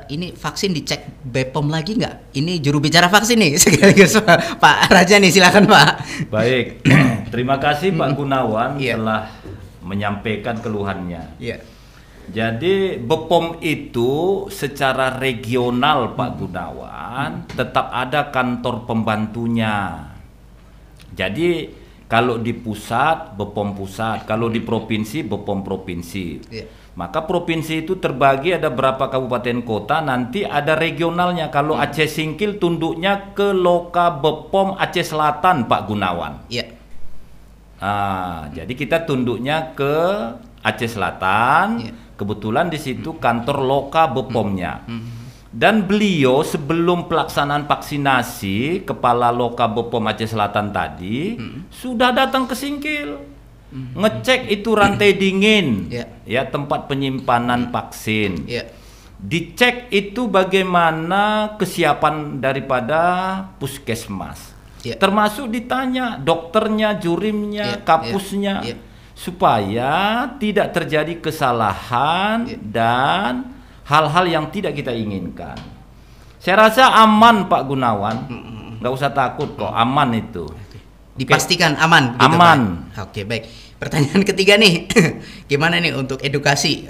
ini vaksin dicek BPOM lagi nggak? Ini juru bicara vaksin nih sekaligus Pak Raja nih, silakan Pak. Baik, terima kasih Pak Gunawan telah menyampaikan keluhannya. Jadi BPOM itu secara regional Pak Gunawan tetap ada kantor pembantunya. Jadi kalau di pusat BPOM pusat, kalau di provinsi BPOM provinsi. Maka provinsi itu terbagi ada berapa kabupaten kota, nanti ada regionalnya. Kalau Aceh Singkil tunduknya ke Loka BPOM Aceh Selatan Pak Gunawan. Jadi kita tunduknya ke Aceh Selatan. Kebetulan di situ kantor Loka BPOM-nya. Dan beliau sebelum pelaksanaan vaksinasi, Kepala Loka BPOM Aceh Selatan tadi sudah datang ke Singkil. Ngecek itu rantai dingin, ya tempat penyimpanan vaksin. Dicek itu bagaimana kesiapan daripada puskesmas. Termasuk ditanya dokternya, jurimnya, kapusnya, supaya tidak terjadi kesalahan dan hal-hal yang tidak kita inginkan. Saya rasa aman Pak Gunawan, nggak usah takut kok, aman itu. Dipastikan aman. Gitu, aman. Pak? Oke, baik. Pertanyaan ketiga nih, gimana nih untuk edukasi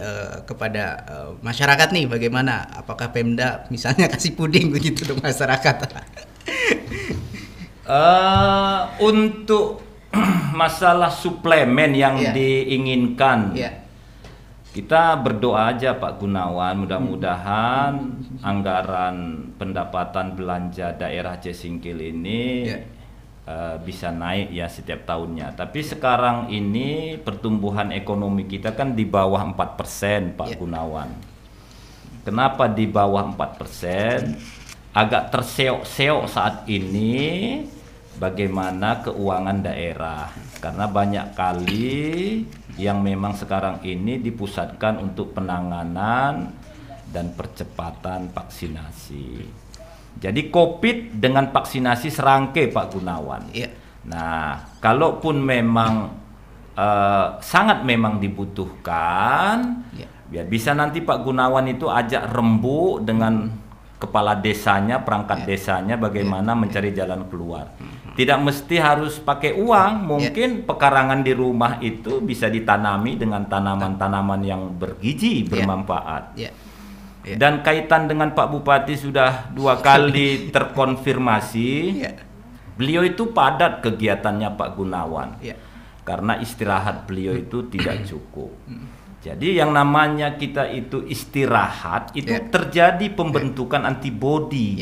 kepada masyarakat nih? Bagaimana? Apakah Pemda misalnya kasih puding begitu untuk masyarakat? Untuk masalah suplemen yang diinginkan, kita berdoa aja Pak Gunawan, mudah-mudahan anggaran pendapatan belanja daerah Aceh Singkil ini bisa naik ya setiap tahunnya. Tapi sekarang ini pertumbuhan ekonomi kita kan di bawah 4% Pak Gunawan. Kenapa di bawah 4%? Agak terseok-seok saat ini bagaimana keuangan daerah. Karena banyak kali yang memang sekarang ini dipusatkan untuk penanganan dan percepatan vaksinasi. Jadi COVID dengan vaksinasi serangkai Pak Gunawan. Nah, kalaupun memang sangat memang dibutuhkan, ya bisa nanti Pak Gunawan itu ajak rembuk dengan kepala desanya, perangkat desanya bagaimana mencari jalan keluar. Tidak mesti harus pakai uang, mungkin pekarangan di rumah itu bisa ditanami dengan tanaman-tanaman yang bergizi, bermanfaat. Dan kaitan dengan Pak Bupati sudah 2 kali terkonfirmasi, beliau itu padat kegiatannya Pak Gunawan, karena istirahat beliau itu tidak cukup. Jadi yang namanya kita itu istirahat itu terjadi pembentukan antibodi.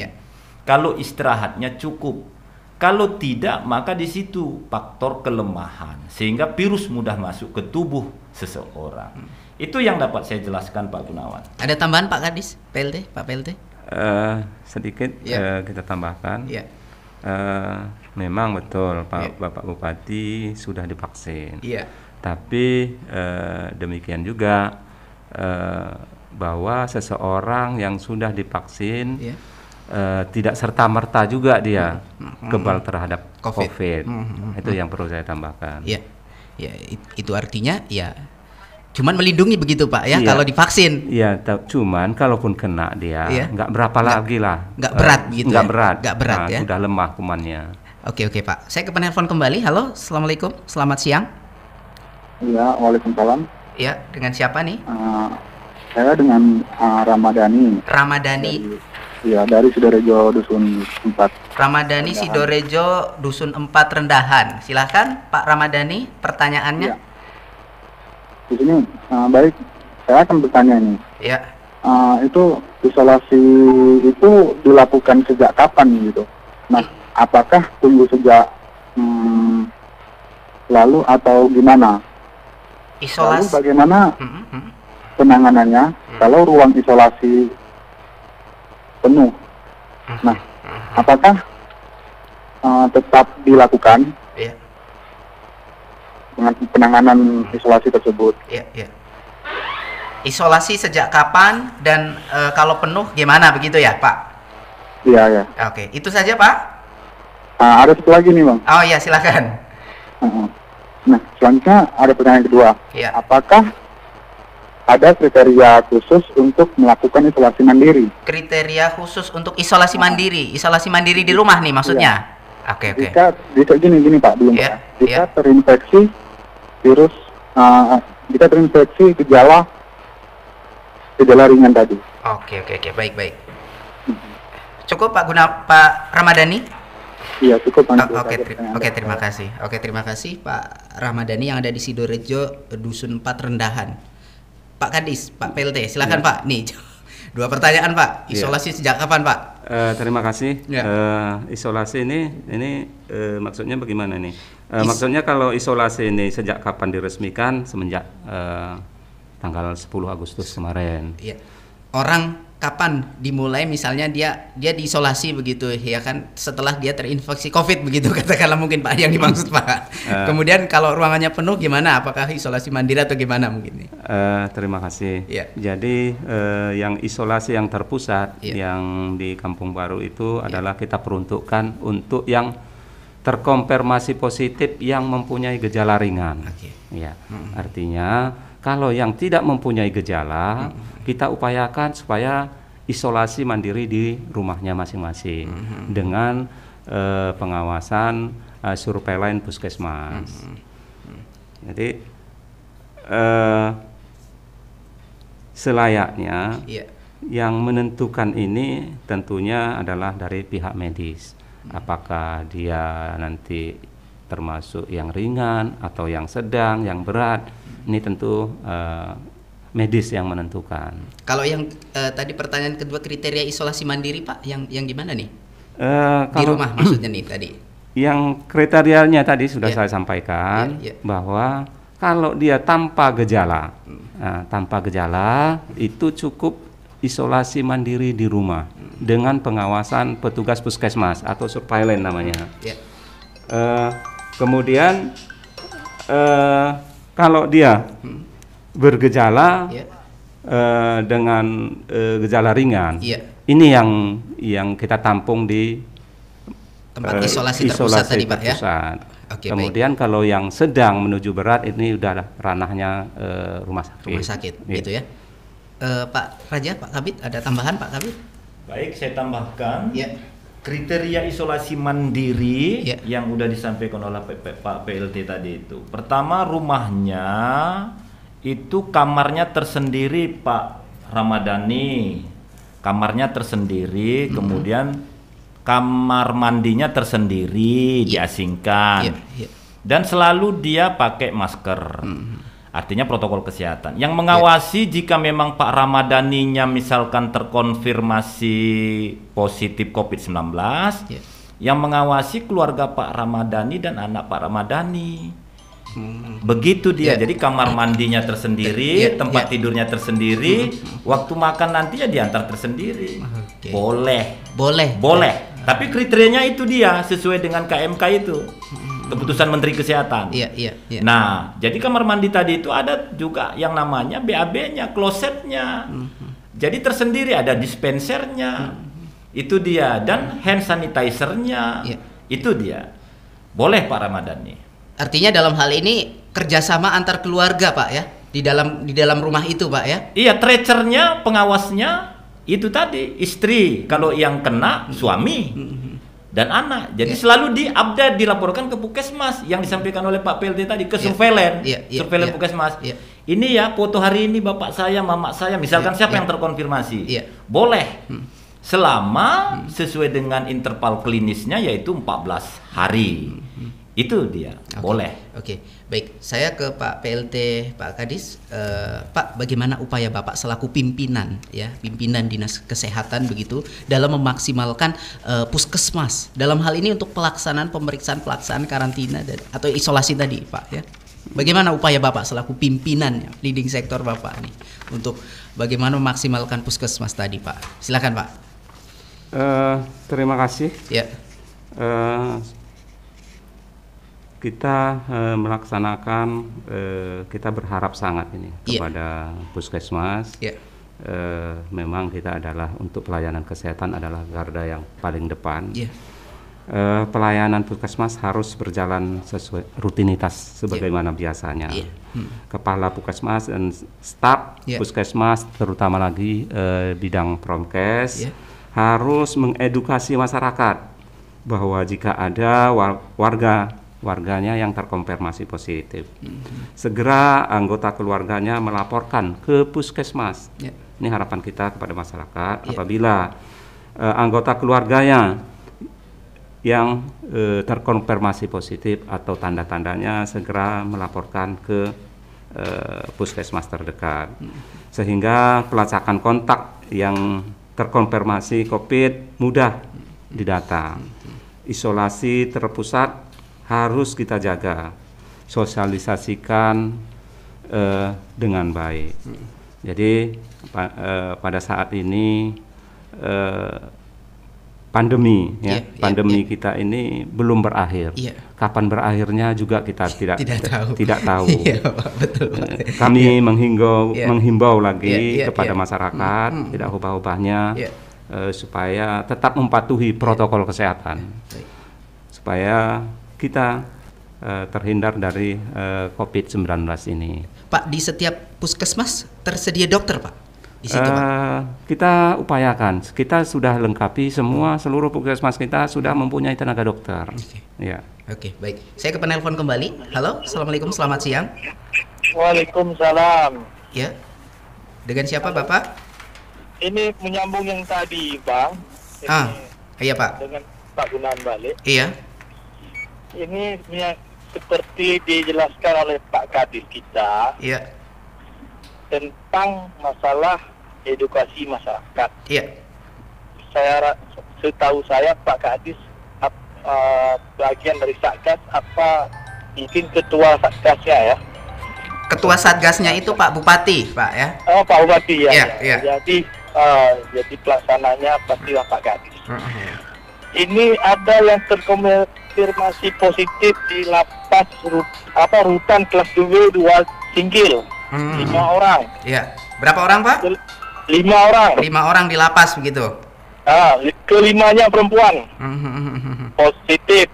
Kalau istirahatnya cukup, kalau tidak maka di situ faktor kelemahan sehingga virus mudah masuk ke tubuh seseorang. Itu yang dapat saya jelaskan Pak Gunawan. Ada tambahan Pak Kadis, PLT, Pak PLT? Sedikit kita tambahkan. Memang betul Bapak Bupati sudah divaksin. Tapi demikian juga bahwa seseorang yang sudah divaksin tidak serta-merta juga dia kebal terhadap COVID. Itu yang perlu saya tambahkan. Itu artinya cuman melindungi begitu Pak ya kalau divaksin. Cuman kalaupun kena dia nggak berapa lagi lah. Nggak berat gitu. Nggak berat ya. Sudah lemah kumannya. Oke Pak. Saya ke penelpon kembali. Halo, assalamualaikum. Selamat siang. Iya, waalaikumsalam. Ya, dengan siapa nih? Saya dengan Ramadhani. Dari Sidorejo Dusun 4. Ramadhani Rendahan. Sidorejo Dusun 4 Rendahan. Silahkan Pak Ramadhani, pertanyaannya. Di sini baik, saya akan bertanya ini. Itu isolasi itu dilakukan sejak kapan gitu? Nah, apakah tunggu sejak lalu atau gimana? Lalu bagaimana penanganannya kalau ruang isolasi penuh? Nah, apakah tetap dilakukan dengan penanganan isolasi tersebut? Isolasi sejak kapan dan kalau penuh gimana begitu ya Pak? Iya. Oke, itu saja Pak? Ada satu lagi nih Bang. Oh iya, silakan. Nah, selanjutnya ada pertanyaan kedua. Apakah ada kriteria khusus untuk melakukan isolasi mandiri? Kriteria khusus untuk isolasi mandiri? Isolasi mandiri di rumah nih maksudnya? Oke. Jika gini Pak, belum Pak. Jika terinfeksi virus, jika terinfeksi gejala ringan tadi. Oke, baik. Cukup Pak Ramadhani? Iya, cukup. Terima kasih Pak Ramadhani yang ada di Sidorejo Dusun 4 Rendahan. Pak Kadis, Pak PLT, silakan Pak. Nih, 2 pertanyaan Pak. Isolasi sejak kapan Pak? Terima kasih. Isolasi ini maksudnya bagaimana nih? Maksudnya kalau isolasi ini sejak kapan diresmikan? Semenjak tanggal 10 Agustus kemarin. Orang kapan dimulai misalnya dia diisolasi begitu ya kan, setelah dia terinfeksi COVID begitu katakanlah mungkin Pak yang dimaksud Pak. Kemudian kalau ruangannya penuh gimana? Apakah isolasi mandiri atau gimana mungkin? Terima kasih. Jadi yang isolasi yang terpusat yang di Kampung Baru itu adalah kita peruntukkan untuk yang terkonfirmasi positif yang mempunyai gejala ringan. Artinya kalau yang tidak mempunyai gejala, kita upayakan supaya isolasi mandiri di rumahnya masing-masing dengan pengawasan surveillance puskesmas. Jadi selayaknya yang menentukan ini tentunya adalah dari pihak medis. Apakah dia nanti termasuk yang ringan atau yang sedang, yang berat, ini tentu medis yang menentukan. Kalau yang tadi pertanyaan kedua, kriteria isolasi mandiri Pak, yang gimana nih? Di rumah maksudnya nih tadi. Yang kriterianya tadi sudah saya sampaikan bahwa kalau dia tanpa gejala, itu cukup isolasi mandiri di rumah dengan pengawasan petugas puskesmas atau surveillance namanya. Kemudian kalau dia bergejala dengan gejala ringan, ini yang kita tampung di tempat isolasi terpusat tadi Pak ya. Kemudian kalau yang sedang menuju berat ini udah ranahnya rumah sakit. Gitu ya. Pak Raja, Pak Kabid, ada tambahan Pak Kabid? Baik, saya tambahkan. Kriteria isolasi mandiri yang udah disampaikan oleh Pak PLT tadi itu. Pertama, rumahnya itu kamarnya tersendiri Pak Ramadhani. Kamarnya tersendiri, kemudian kamar mandinya tersendiri, diasingkan. Dan selalu dia pakai masker. Artinya protokol kesehatan. Yang mengawasi jika memang Pak Ramadhaninya misalkan terkonfirmasi positif COVID-19, yang mengawasi keluarga Pak Ramadhani dan anak Pak Ramadhani. Begitu dia. Jadi kamar mandinya tersendiri, tempat tidurnya tersendiri, waktu makan nantinya diantar tersendiri. Boleh. Tapi kriterianya itu dia sesuai dengan KMK itu. Keputusan Menteri Kesehatan. Nah, jadi kamar mandi tadi itu ada juga yang namanya BAB-nya, klosetnya. Jadi tersendiri, ada dispensernya. Itu dia, dan hand sanitizer-nya. Itu dia. Boleh Pak Ramadan nih. Artinya dalam hal ini kerjasama antar keluarga Pak ya, di dalam rumah itu Pak ya. Iya, tracernya, pengawasnya itu tadi istri, kalau yang kena suami dan anak. Jadi selalu diupdate, dilaporkan ke Puskesmas yang disampaikan oleh Pak PLT tadi, ke surveillance, surveillance Puskesmas. Ini ya foto hari ini bapak saya, mama saya, misalkan siapa yang terkonfirmasi. Boleh. Selama sesuai dengan interval klinisnya yaitu 14 hari. Itu dia, boleh. Baik. Saya ke Pak PLT, Pak Kadis. Pak, bagaimana upaya Bapak selaku pimpinan Dinas Kesehatan begitu dalam memaksimalkan Puskesmas dalam hal ini untuk pelaksanaan karantina atau isolasi tadi, Pak ya? Bagaimana upaya Bapak selaku pimpinan leading sektor Bapak nih untuk bagaimana memaksimalkan Puskesmas tadi, Pak? Silakan, Pak. Terima kasih. Kita melaksanakan, kita berharap sangat ini kepada Puskesmas. Memang kita adalah untuk pelayanan kesehatan adalah garda yang paling depan. Pelayanan Puskesmas harus berjalan sesuai rutinitas sebagaimana biasanya. Kepala Puskesmas dan staf Puskesmas, terutama lagi bidang promkes, harus mengedukasi masyarakat bahwa jika ada warganya yang terkonfirmasi positif, segera anggota keluarganya melaporkan ke Puskesmas. Ini harapan kita kepada masyarakat. Apabila anggota keluarganya yang terkonfirmasi positif atau tanda-tandanya, segera melaporkan ke Puskesmas terdekat, sehingga pelacakan kontak yang terkonfirmasi COVID mudah didata. Isolasi terpusat harus kita jaga, sosialisasikan dengan baik. Jadi pada saat ini pandemi kita ini belum berakhir. Kapan berakhirnya juga kita tidak tahu. Betul. Kami menghimbau lagi kepada masyarakat, tidak ubah-ubahnya, supaya tetap mematuhi protokol kesehatan, supaya kita terhindar dari COVID-19 ini. Pak, di setiap Puskesmas tersedia dokter, Pak? Di situ, Pak? Kita upayakan, kita sudah lengkapi seluruh Puskesmas kita sudah mempunyai tenaga dokter. Baik. Saya ke penelpon kembali. Halo, assalamualaikum, selamat siang. Waalaikumsalam. Ya, dengan siapa Bapak? Ini menyambung yang tadi, Bang. Iya Pak. Dengan Pak Gunawan balik. Iya. Ini seperti dijelaskan oleh Pak Kadis kita. Iya. Tentang masalah edukasi masyarakat. Iya. Setahu saya Pak Kadis bagian dari Satgas, mungkin ketua Satgasnya ya. Ketua Satgasnya itu Pak Bupati, Pak ya. Oh, Pak Bupati ya. Iya. Jadi pelaksananya pastilah Pak Kadis. Ini ada yang terkonfirmasi positif di lapas rutan kelas 2 Singgil. 5 orang. Iya. Berapa orang, Pak? 5 orang. 5 orang di lapas begitu. Kelimanya perempuan. Positif.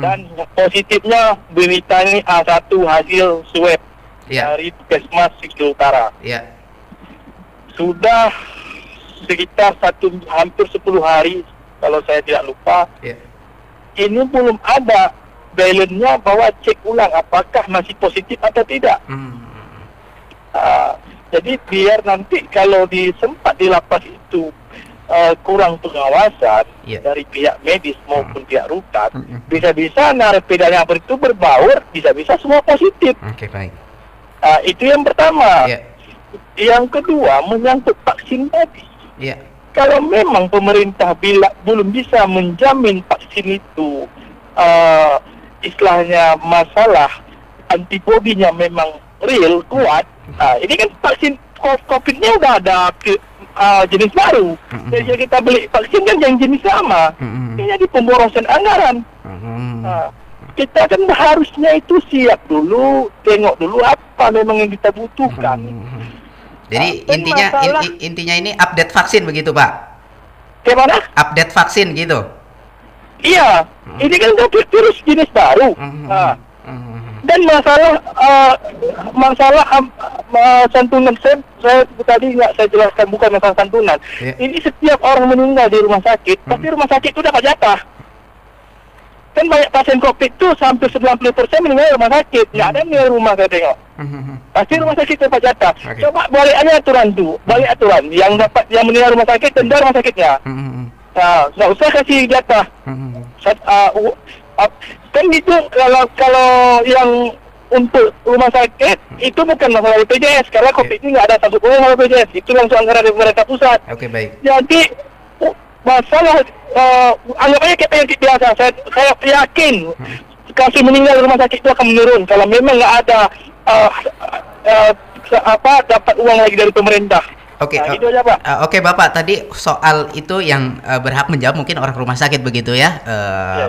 Dan positifnya berita ini A1 hasil swab dari Puskesmas Singgil Utara. Iya. Sudah sekitar hampir 10 hari kalau saya tidak lupa. Ini belum ada balance-nya bahwa cek ulang apakah masih positif atau tidak. Jadi biar nanti kalau sempat di lapas itu kurang pengawasan dari pihak medis maupun pihak rutan, bisa-bisa narapidana yang itu berbaur, bisa-bisa semua positif. Baik. Itu yang pertama. Yang kedua menyangkut vaksin tadi. Kalau memang pemerintah belum bisa menjamin vaksin itu istilahnya masalah antibodinya memang real, kuat, ini kan vaksin COVID-nya udah ada jenis baru. Jadi kita beli vaksin kan yang jenis sama. Ini jadi pemborosan anggaran. Kita kan harusnya itu siap dulu, tengok dulu apa memang yang kita butuhkan. Jadi intinya ini update vaksin begitu, Pak? Gimana? Update vaksin gitu? Iya, ini kan virus jenis baru. Dan masalah santunan, saya tadi nggak saya jelaskan, bukan masalah santunan. Ini setiap orang meninggal di rumah sakit, pasti rumah sakit itu dapat jatah. Kan banyak pasien COVID itu hampir 90% meninggal di rumah sakit, nggak ada yang di rumah, saya tengok. Pasti rumah sakit dapat jatah. Coba balik aja aturan tuh, balik aturan yang meninggal rumah sakit denda rumah sakitnya. Nah, nggak usah kasih jatah. Kan gitu, kalau yang untuk rumah sakit itu bukan masalah BPJS, karena COVID ini nggak ada satu pun sama BPJS, itu langsung anggaran dari pemerintah pusat. Oke, baik. Jadi masalah anggap aja kayak penyakit biasa. Saya yakin kasus meninggal di rumah sakit itu akan menurun kalau memang nggak ada dapat uang lagi dari pemerintah. Oke, itu aja, Pak. Oke, Bapak, tadi soal itu yang berhak menjawab mungkin orang rumah sakit begitu ya,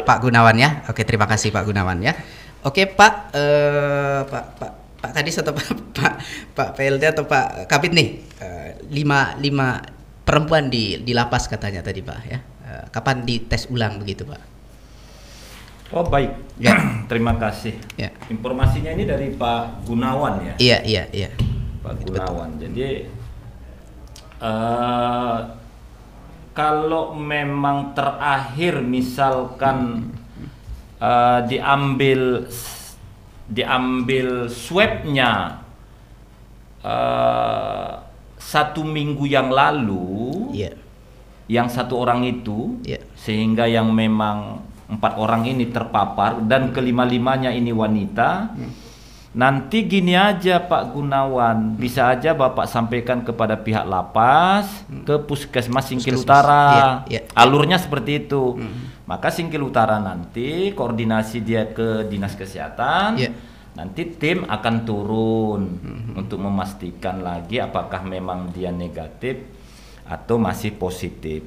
Pak Gunawan ya. Oke, terima kasih Pak Gunawan ya. Oke, Pak, Pak tadi atau Pak PLT atau Pak Kabit nih, 5 perempuan di lapas katanya tadi, Pak ya. Kapan dites ulang begitu, Pak? Oh, baik. Ya. Terima kasih. Ya. Informasinya ini dari Pak Gunawan ya. Iya. Pak Gunawan. Jadi kalau memang terakhir misalkan diambil swabnya 1 minggu yang lalu, yang 1 orang itu, sehingga yang memang 4 orang ini terpapar dan kelima-limanya ini wanita. Nanti gini aja Pak Gunawan, bisa aja Bapak sampaikan kepada pihak lapas, ke Puskesmas Singkil Utara. Alurnya seperti itu. Maka Singkil Utara nanti koordinasi dia ke Dinas Kesehatan. Nanti tim akan turun untuk memastikan lagi apakah memang dia negatif atau masih positif.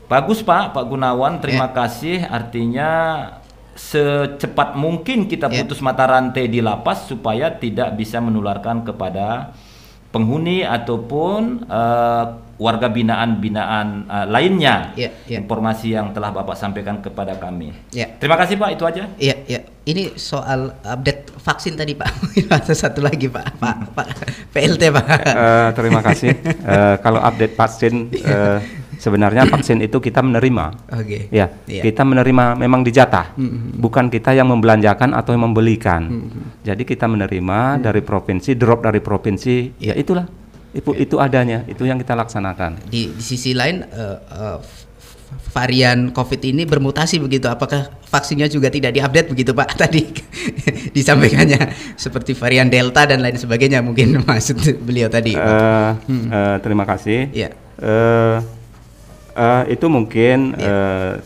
Bagus Pak Gunawan, terima kasih. Artinya secepat mungkin kita putus mata rantai di lapas supaya tidak bisa menularkan kepada penghuni ataupun warga binaan lainnya. Informasi yang telah Bapak sampaikan kepada kami. Terima kasih Pak, itu aja. Ini soal update vaksin tadi Pak. Satu lagi Pak PLT Pak. Terima kasih. Kalau update vaksin, sebenarnya vaksin itu kita menerima. Kita menerima memang dijatah, bukan kita yang membelanjakan atau yang membelikan. Jadi kita menerima dari provinsi, drop dari provinsi, ya itulah. Itu adanya, itu yang kita laksanakan. Di sisi lain, varian COVID ini bermutasi begitu. Apakah vaksinnya juga tidak diupdate begitu Pak? Tadi disampaikannya seperti varian Delta dan lain sebagainya, mungkin maksud beliau tadi. Terima kasih. Itu mungkin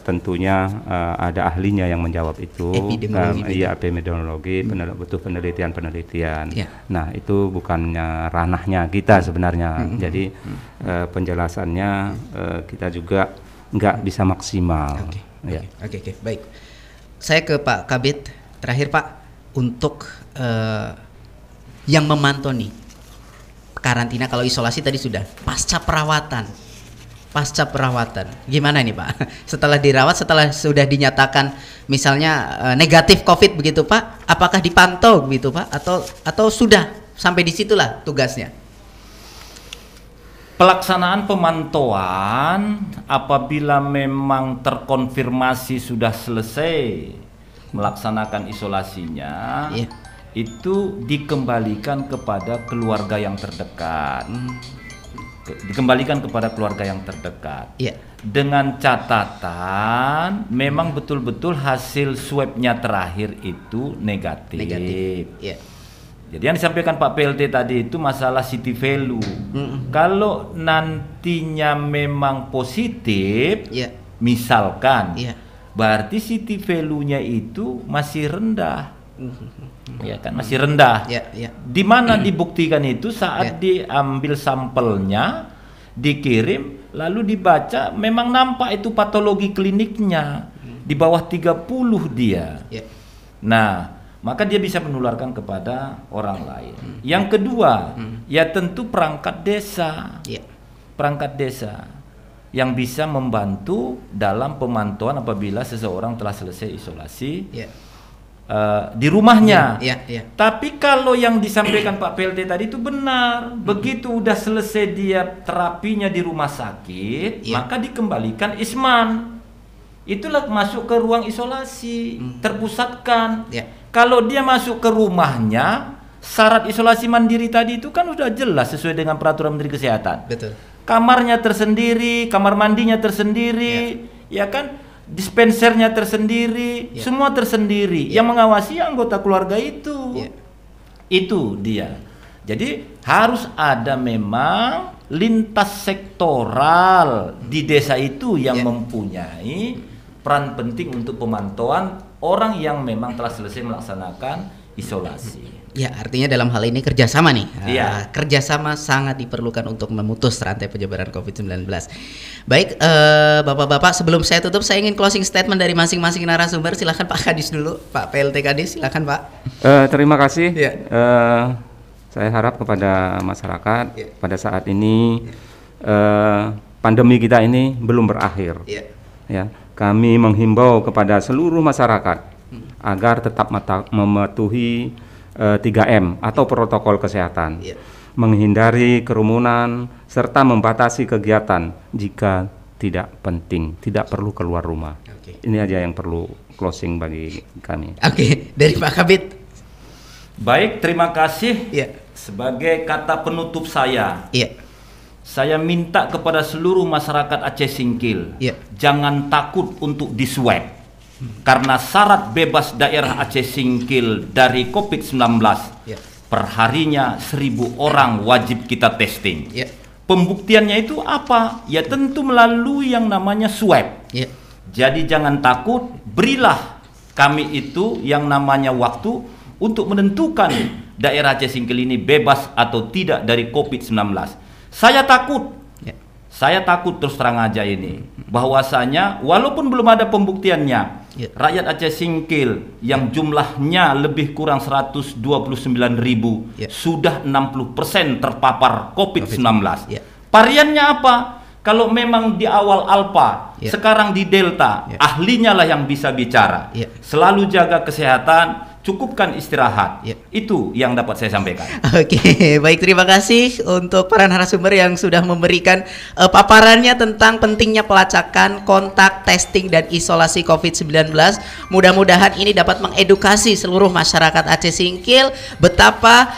tentunya ada ahlinya yang menjawab itu. Epidemiologi, butuh penelitian. Nah, itu bukannya ranahnya kita sebenarnya. Jadi penjelasannya kita juga nggak bisa maksimal. Oke, baik. Saya ke Pak Kabit terakhir Pak, untuk yang memantau nih karantina, kalau isolasi tadi sudah, pasca perawatan gimana nih Pak? Setelah dirawat, setelah sudah dinyatakan misalnya negatif COVID begitu Pak, apakah dipantau begitu Pak, atau sudah sampai di situlah tugasnya? Pelaksanaan pemantauan apabila memang terkonfirmasi sudah selesai melaksanakan isolasinya, itu dikembalikan kepada keluarga yang terdekat. Dengan catatan memang betul-betul hasil swabnya terakhir itu negatif. Jadi yang disampaikan Pak PLT tadi itu masalah city value. Kalau nantinya memang positif, misalkan, berarti city value-nya itu masih rendah. Ya kan masih rendah. Di mana dibuktikan itu saat diambil sampelnya, dikirim, lalu dibaca, memang nampak itu patologi kliniknya di bawah 30 dia. Nah, maka dia bisa menularkan kepada orang lain. Yang kedua, ya tentu perangkat desa. Perangkat desa yang bisa membantu dalam pemantauan apabila seseorang telah selesai isolasi di rumahnya. Tapi kalau yang disampaikan Pak PLT tadi itu benar. Begitu udah selesai dia terapinya di rumah sakit, maka dikembalikan isman. Itulah masuk ke ruang isolasi, terpusatkan. Kalau dia masuk ke rumahnya, syarat isolasi mandiri tadi itu kan sudah jelas sesuai dengan peraturan Menteri Kesehatan. Betul. Kamarnya tersendiri, kamar mandinya tersendiri, ya kan? Dispensernya tersendiri, semua tersendiri. Yang mengawasi anggota keluarga itu. Itu dia. Jadi harus ada memang lintas sektoral di desa itu yang mempunyai peran penting untuk pemantauan orang yang memang telah selesai melaksanakan isolasi. Ya, artinya dalam hal ini kerjasama nih. Kerjasama sangat diperlukan untuk memutus rantai penyebaran COVID-19. Baik, Bapak-Bapak, sebelum saya tutup, saya ingin closing statement dari masing-masing narasumber. Silakan Pak Kadis dulu, Pak PLT Kadis, silakan Pak. Terima kasih. Saya harap kepada masyarakat pada saat ini pandemi kita ini belum berakhir. Ya, kami menghimbau kepada seluruh masyarakat agar tetap mematuhi 3M atau protokol kesehatan, menghindari kerumunan serta membatasi kegiatan jika tidak penting, tidak perlu keluar rumah. Ini aja yang perlu closing bagi kami. Dari Pak Kabid. Baik, terima kasih. Sebagai kata penutup saya, saya minta kepada seluruh masyarakat Aceh Singkil, jangan takut untuk diswab. Karena syarat bebas daerah Aceh Singkil dari COVID-19 perharinya 1000 orang wajib kita testing. Pembuktiannya itu apa? Ya tentu melalui yang namanya swab. Jadi jangan takut, berilah kami itu yang namanya waktu untuk menentukan daerah Aceh Singkil ini bebas atau tidak dari COVID-19. Saya takut terus terang aja ini, bahwasanya walaupun belum ada pembuktiannya, rakyat Aceh Singkil yang jumlahnya lebih kurang 129.000 sudah 60% terpapar COVID-19. Variannya apa? Kalau memang di awal Alpha, sekarang di Delta, ahlinya lah yang bisa bicara. Selalu jaga kesehatan, cukupkan istirahat. Itu yang dapat saya sampaikan. Baik, terima kasih untuk para narasumber yang sudah memberikan paparannya tentang pentingnya pelacakan, kontak, testing, dan isolasi COVID-19. Mudah-mudahan ini dapat mengedukasi seluruh masyarakat Aceh Singkil betapa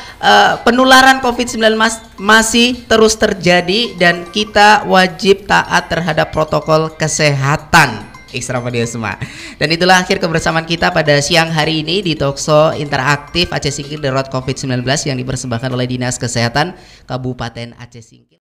penularan COVID-19 masih terus terjadi dan kita wajib taat terhadap protokol kesehatan. Ekstra Maniasma. Dan itulah akhir kebersamaan kita pada siang hari ini di Talkshow interaktif Aceh Singkil The Road COVID-19 yang dipersembahkan oleh Dinas Kesehatan Kabupaten Aceh Singkil.